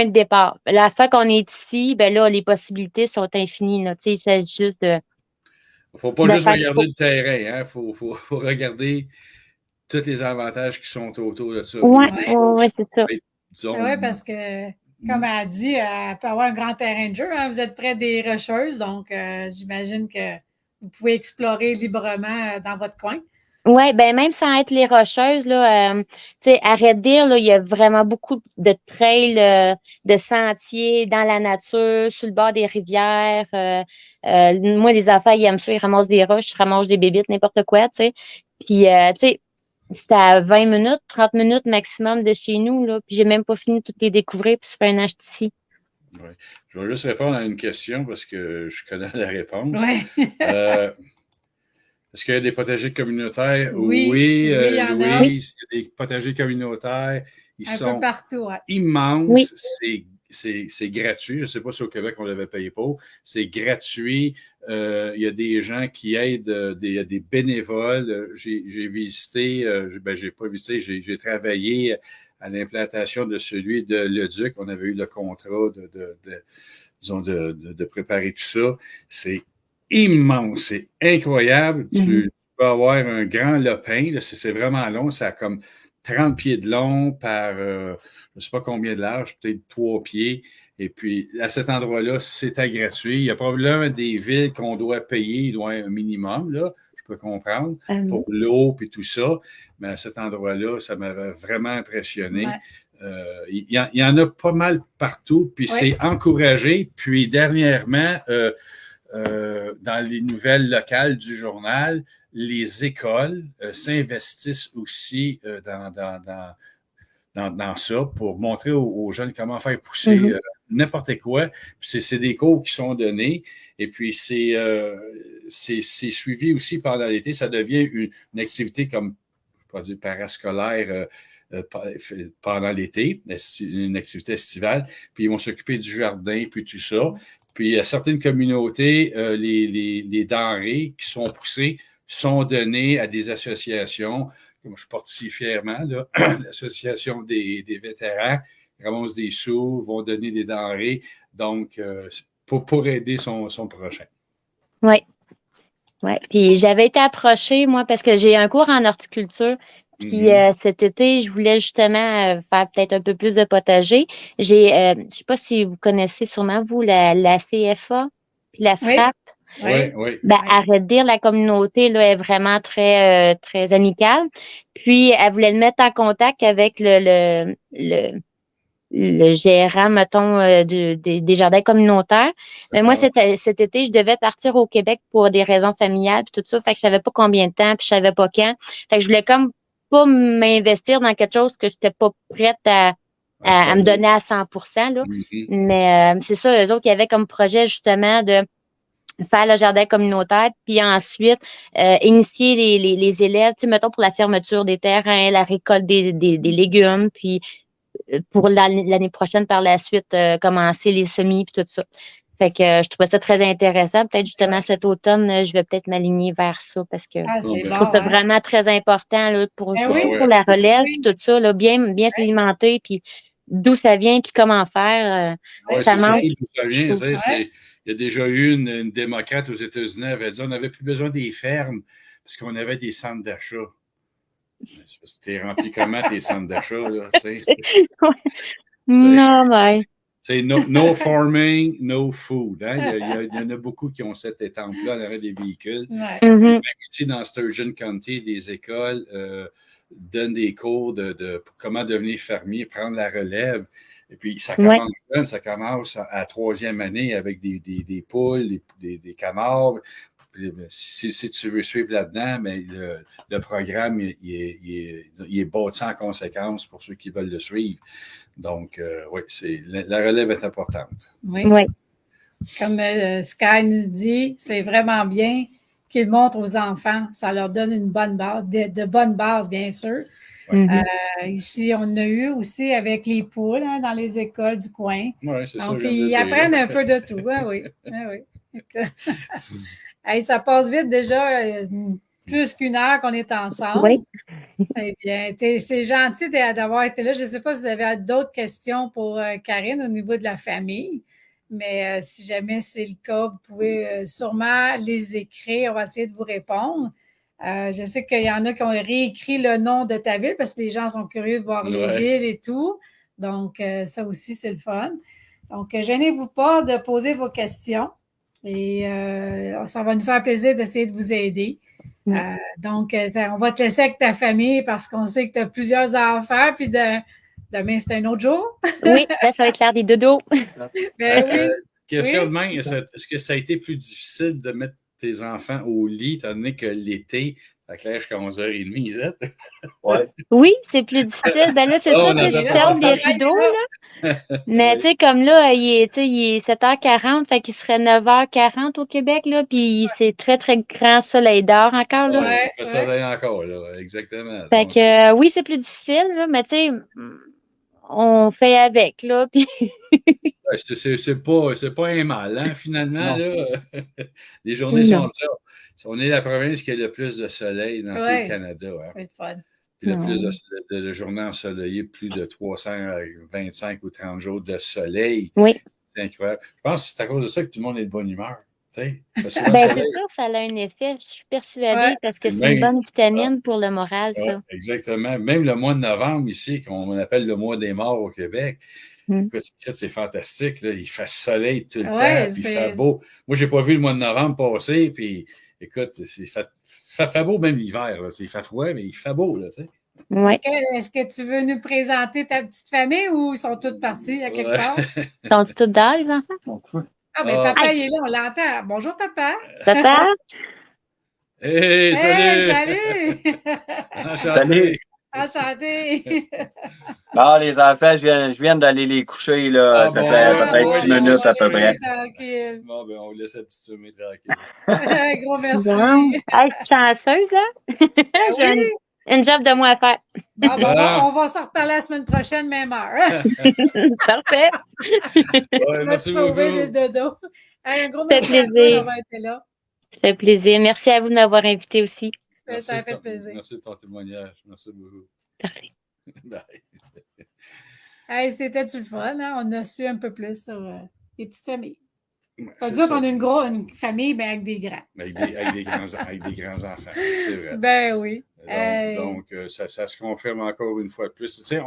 de départ. La fois qu'on est ici, ben là, les possibilités sont infinies. Là. Tu sais, il s'agit juste de. Il ne faut pas juste regarder le terrain, hein. Faut regarder tous les avantages qui sont autour de ça. Oui, c'est ça. Oui, parce que, comme elle a dit, elle peut avoir un grand terrain de jeu. Hein. Vous êtes près des Rocheuses, donc j'imagine que vous pouvez explorer librement dans votre coin. Oui, ben même sans être les Rocheuses, là, tu sais, à Red Deer, là, il y a vraiment beaucoup de trails, de sentiers dans la nature, sur le bord des rivières. Moi, les enfants, ils aiment ça, ils ramassent des roches, ils ramassent des bébites, n'importe quoi, tu sais. Puis, tu sais, c'était à 20 minutes, 30 minutes maximum de chez nous, là, puis j'ai même pas fini de toutes les découvrir, puis ça fait un an ici. Oui. Je vais juste répondre à une question parce que je connais la réponse. Oui. Est-ce qu'il y a des potagers communautaires? Oui, il y en a. Louise, il y a des potagers communautaires. Ils sont peu partout, ouais. immenses. Oui. C'est gratuit. Je ne sais pas si au Québec, on l'avait payé pour. C'est gratuit. Il y a des gens qui aident, il y a des bénévoles. J'ai visité, j'ai pas visité, j'ai travaillé à l'implantation de celui de Leduc. On avait eu le contrat de préparer tout ça. C'est immense, c'est incroyable. Mm-hmm. Tu peux avoir un grand lopin, c'est vraiment long, ça a comme 30 pieds de long par, je ne sais pas combien de large, peut-être 3 pieds. Et puis, à cet endroit-là, c'était gratuit. Il y a probablement des villes qu'on doit payer, il doit y avoir un minimum, là, je peux comprendre, pour l'eau et tout ça. Mais à cet endroit-là, ça m'avait vraiment impressionné. Ouais. Il y en a pas mal partout, puis c'est encouragé. Puis, dernièrement, dans les nouvelles locales du journal, les écoles s'investissent aussi dans ça pour montrer aux jeunes comment faire pousser n'importe quoi. Puis c'est des cours qui sont donnés et puis c'est suivi aussi pendant l'été. Ça devient une activité comme, je ne vais pas dire parascolaire pendant l'été, une activité estivale. Puis ils vont s'occuper du jardin puis tout ça. Puis, à certaines communautés, les denrées qui sont poussées sont données à des associations, comme je porte si fièrement, là, l'association des vétérans, ramassent des sous, vont donner des denrées, donc pour aider son prochain. Oui. Oui. Puis, j'avais été approchée, moi, parce que j'ai un cours en horticulture. Puis cet été, je voulais justement faire peut-être un peu plus de potager. Je sais pas si vous connaissez sûrement, vous, la CFA, puis la FRAP. Oui. Ben, à Red Deer, la communauté là, est vraiment très, très amicale. Puis, elle voulait le mettre en contact avec le gérant, mettons, des jardins communautaires. Mais moi, cet été, je devais partir au Québec pour des raisons familiales puis tout ça. Fait que je savais pas combien de temps, puis je savais pas quand. Fait que je voulais comme pas m'investir dans quelque chose que j'étais pas prête à me donner à 100%, là. Mais c'est ça, eux autres, il y avait comme projet justement de faire le jardin communautaire, puis ensuite initier les élèves, tu sais, mettons pour la fermeture des terrains, la récolte des légumes, puis pour l'année prochaine, par la suite, commencer les semis puis tout ça. Fait que je trouvais ça très intéressant. Peut-être justement cet automne, je vais peut-être m'aligner vers ça parce que je trouve ça vraiment très important là, pour la relève puis tout ça, là, bien s'alimenter, puis d'où ça vient, puis comment faire. Ça manque. D'où ça vient, il y a déjà eu une démocrate aux États-Unis qui avait dit on n'avait plus besoin des fermes parce qu'on avait des centres d'achat. T'es rempli comment tes centres d'achat, là, tu sais? Non, mais... C'est no farming, no food. Hein? Il y en a beaucoup qui ont cette étampe-là à l'arrêt des véhicules. Même ici, dans Sturgeon County, des écoles donnent des cours pour comment devenir fermier, prendre la relève. Et puis, ça commence jeune, ça commence à la 3e année avec des poules, des canards. Si tu veux suivre là-dedans, mais le programme, il est bâti en conséquence pour ceux qui veulent le suivre. Donc, oui, la relève est importante. Oui. Comme Sky nous dit, c'est vraiment bien qu'ils montrent aux enfants. Ça leur donne une bonne base, de bonnes bases, bien sûr. Ici, on a eu aussi avec les poules dans les écoles du coin. Oui, c'est ça. Donc, ils apprennent un peu de tout. Oui. Hey, ça passe vite déjà, plus qu'1 heure qu'on est ensemble. Oui. Eh bien, c'est gentil d'avoir été là. Je ne sais pas si vous avez d'autres questions pour Karine au niveau de la famille, mais si jamais c'est le cas, vous pouvez sûrement les écrire. On va essayer de vous répondre. Je sais qu'il y en a qui ont réécrit le nom de ta ville parce que les gens sont curieux de voir les villes et tout. Donc, ça aussi, c'est le fun. Donc, gênez-vous pas de poser vos questions. Et ça va nous faire plaisir d'essayer de vous aider. Donc, on va te laisser avec ta famille parce qu'on sait que tu as plusieurs enfants, puis demain, c'est un autre jour. Oui, là, ça va être l'heure des dodos. Question de main, est-ce que ça a été plus difficile de mettre tes enfants au lit, étant donné que l'été, ça claire jusqu'à 11h30, Oui, c'est plus difficile. Ben là, c'est ça que je ferme les rideaux, là. Mais tu sais, comme là, il est 7h40, fait qu'il serait 9h40 au Québec, là, puis c'est très, très grand soleil d'or encore, là. Oui, il fait soleil encore, là, exactement. Fait que, oui, c'est plus difficile, là, mais tu sais, on fait avec, là, puis... C'est pas un mal, hein, finalement, là. Les journées sont ça. On est la province qui a le plus de soleil dans tout le Canada. Hein. C'est fun. Puis le plus de journées ensoleillées, plus de 325 ou 30 jours de soleil. Oui. C'est incroyable. Je pense que c'est à cause de ça que tout le monde est de bonne humeur. Ben, c'est sûr, ça a un effet, je suis persuadée, parce que c'est une bonne vitamine pour le moral, ça. Exactement. Même le mois de novembre, ici, qu'on appelle le mois des morts au Québec, écoute, c'est fantastique. Là. Il fait soleil tout le temps, puis il fait beau. Moi, j'ai pas vu le mois de novembre passer, puis écoute, il fait beau même l'hiver. Il fait froid, mais il fait beau. Là, tu sais. Ouais. Est-ce que tu veux nous présenter ta petite famille ou ils sont tous partis à quelque part? Sont-ils tous dehors, les enfants? Ah, ben papa, il est là, on l'entend. Bonjour, papa. Papa? Hey, salut! Salut! Enchanté! Enchanté! Non, les enfants, je viens d'aller les coucher, là. Ça fait peut-être 10 minutes à peu près. Tranquille. Bon, ben, on laisse la petite famille tranquille. Gros merci. Bon. Hey, je suis chanceuse, hein? J'ai une job de moi à faire. Bon, on va se reparler la semaine prochaine, même heure. Parfait. Ouais, merci beaucoup. Sauver le dodo. Un gros Ça fait plaisir. d'avoir été là. Ça fait plaisir. Merci à vous de m'avoir invité aussi. Ça a fait plaisir. Merci de ton témoignage. Merci beaucoup. Parfait. Bye. Hey, c'était-tu le fun, hein? On a su un peu plus sur les petites familles. Pas dire qu'on a une famille, mais avec des grands. Avec des grands enfants, c'est vrai. Ben oui. Donc ça se confirme encore une fois de plus. Tu sais,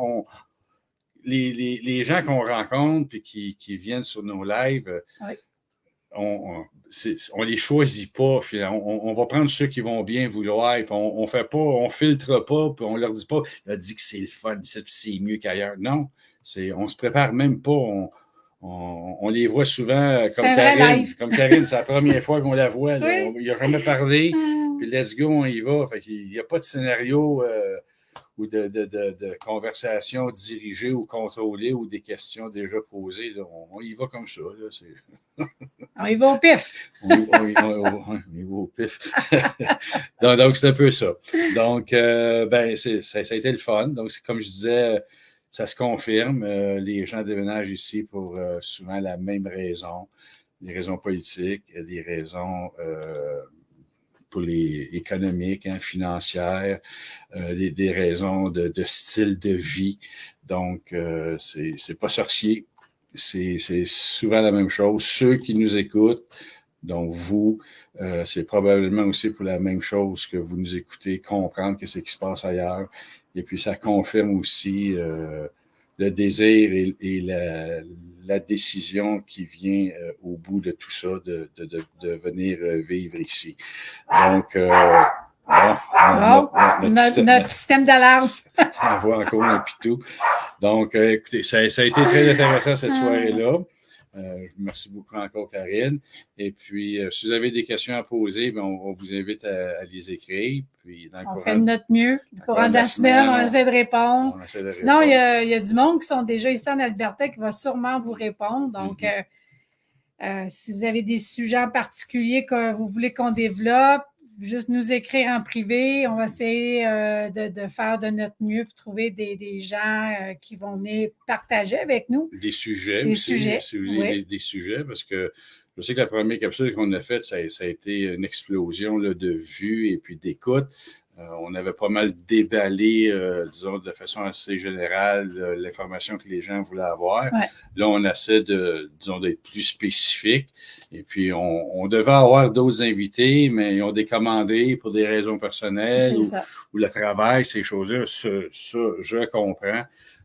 les gens qu'on rencontre et qui viennent sur nos lives, on les choisit pas. On va prendre ceux qui vont bien vouloir, puis on fait pas, on filtre pas, puis on leur dit pas, il a dit que c'est le fun, c'est mieux qu'ailleurs. Non, on se prépare même pas. On les voit souvent comme Karine, c'est la première fois qu'on la voit. Là. Il n'a jamais parlé, puis let's go, on y va. Fait qu'il n'y a pas de scénario ou de conversation dirigée ou contrôlée ou des questions déjà posées. Là. On y va comme ça. Là. On y va au pif. On y va au pif. donc, c'est un peu ça. Donc, ça a été le fun. Donc, c'est comme je disais, ça se confirme. Les gens déménagent ici pour souvent la même raison. Des raisons politiques, des raisons pour les économiques, financières, des raisons de style de vie. Donc, c'est pas sorcier. C'est souvent la même chose. Ceux qui nous écoutent, donc vous, c'est probablement aussi pour la même chose que vous nous écoutez, comprendre ce qui se passe ailleurs. Et puis, ça confirme aussi le désir et la décision qui vient au bout de tout ça de venir vivre ici. Donc, Notre système d'alarme. On voit encore un pitou. Donc, écoutez, ça a été très intéressant cette soirée-là. Merci beaucoup encore, Karine. Et puis, si vous avez des questions à poser, bien, on vous invite à les écrire. Puis, on fait de notre mieux. Du courant de la semaine, on essaie de répondre. Sinon, il y a du monde qui sont déjà ici en Alberta qui va sûrement vous répondre. Donc, si vous avez des sujets en particulier que vous voulez qu'on développe, juste nous écrire en privé. On va essayer de faire de notre mieux pour trouver des gens qui vont venir partager avec nous. Des sujets aussi. Si vous avez des sujets, parce que je sais que la première capsule qu'on a faite, ça a été une explosion là, de vues et puis d'écoute. On avait pas mal déballé, disons, de façon assez générale, l'information que les gens voulaient avoir. Ouais. Là, on essaie d'être plus spécifique. Et puis, on devait avoir d'autres invités, mais ils ont décommandé pour des raisons personnelles ou le travail, ces choses-là. Ça, je comprends.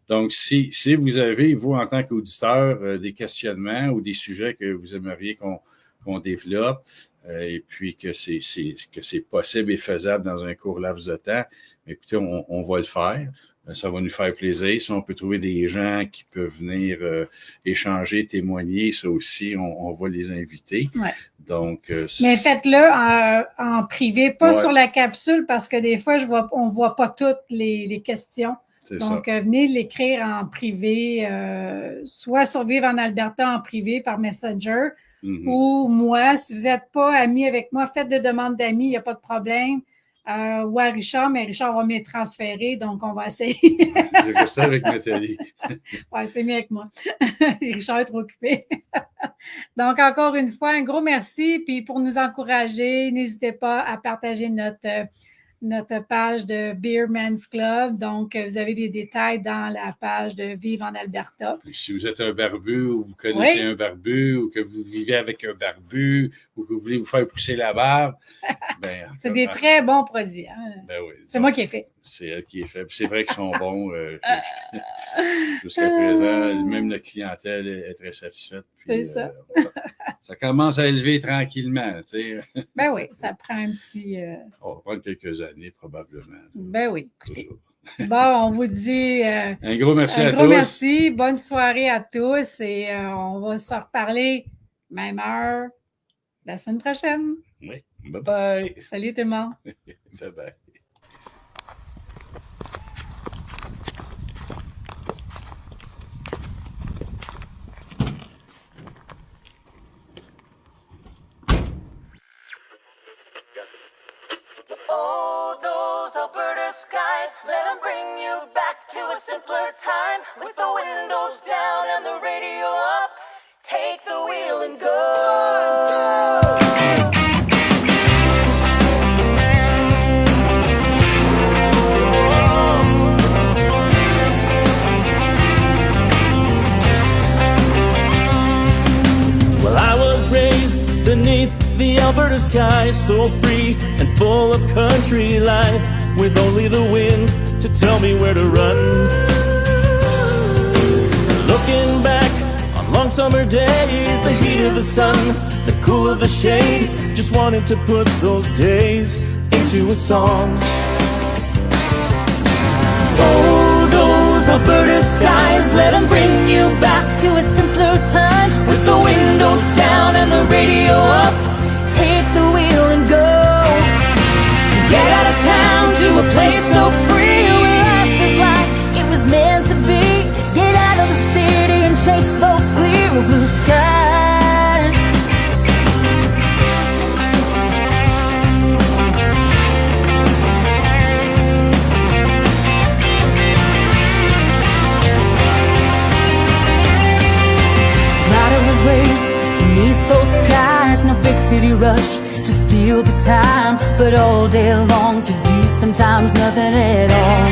Donc, si vous avez, vous, en tant qu'auditeur, des questionnements ou des sujets que vous aimeriez qu'on développe, et puis que c'est possible et faisable dans un court laps de temps, écoutez, on va le faire. Ça va nous faire plaisir. Si on peut trouver des gens qui peuvent venir échanger, témoigner, ça aussi, on va les inviter. Ouais. Donc, mais faites-le en privé, pas sur la capsule, parce que des fois, on voit pas toutes les questions. Donc, venez l'écrire en privé, soit sur Vivre en Alberta en privé par Messenger, ou moi, si vous n'êtes pas amis avec moi, faites des demandes d'amis, il n'y a pas de problème. Ou à Richard, mais Richard va me transférer, donc on va essayer. J'ai resté avec Nathalie. Oui, c'est mieux avec moi. Richard est trop occupé. Donc, encore une fois, un gros merci. Puis pour nous encourager, n'hésitez pas à partager notre page de Beer Men's Club. Donc, vous avez des détails dans la page de Vivre en Alberta. Puis si vous êtes un barbu ou vous connaissez un barbu ou que vous vivez avec un barbu ou que vous voulez vous faire pousser la barbe, ben, c'est des très bons produits. Hein? Ben oui, c'est moi qui ai fait. C'est elle qui est fait. Puis c'est vrai qu'ils sont bons. Jusqu'à présent, même la clientèle est très satisfaite. Puis, c'est ça. Ça commence à élever tranquillement. Tu sais. Ben oui, ça prend un petit... On va prendre quelques années, probablement. Ben oui. Bon, on vous dit... un gros merci à tous. Un gros merci. Bonne soirée à tous. Et on va se reparler même heure la semaine prochaine. Oui. Bye-bye. Salut tout le monde. Bye-bye. Oh, those Alberta skies, let them bring you back to a simpler time. With the windows down and the radio up, take the wheel and go. Well, I was raised beneath the Alberta sky, so free and full of country life, with only the wind to tell me where to run. Looking back on long summer days, the heat of the sun, the cool of the shade, just wanted to put those days into a song. Oh, those Alberta skies, let them bring you back to a simpler time. With the windows down and the radio up, take the wheel and go. Get out of town to a place so free, where life is like it was meant to be. Get out of the city and chase those clear blue skies. Glad I was raised beneath those skies, no big city rush to steal the time, but all day long to do sometimes nothing at all.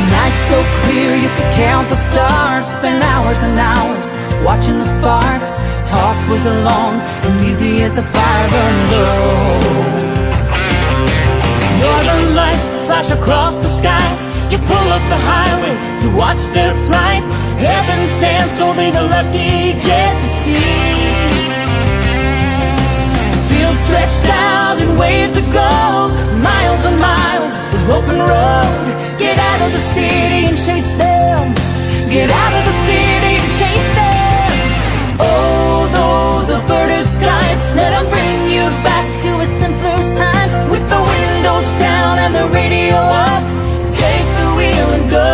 Nights so clear you could count the stars, spend hours and hours watching the sparks. Talk was along and easy as the fire burned low. Northern lights flash across the sky, you pull up the highway to watch their flight. Heaven's dance, only the lucky get to see. Fields stretched out and and waves of gold, miles and miles of open road. Get out of the city and chase them. Get out of the city and chase them. Oh, those are birdie skies, let them bring you back to a simpler time. With the windows down and the radio up, take the wheel and go.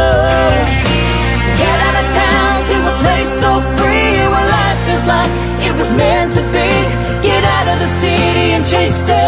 Get out of town to a place so free, where life is like it was meant to be. Get out of the city and chase them.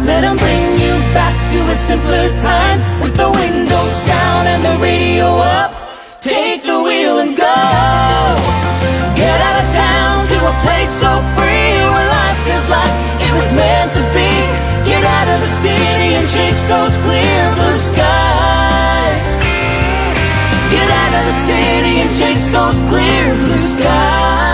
Let them bring you back to a simpler time. With the windows down and the radio up, take the wheel and go. Get out of town to a place so free, where life is like it was meant to be. Get out of the city and chase those clear blue skies. Get out of the city and chase those clear blue skies.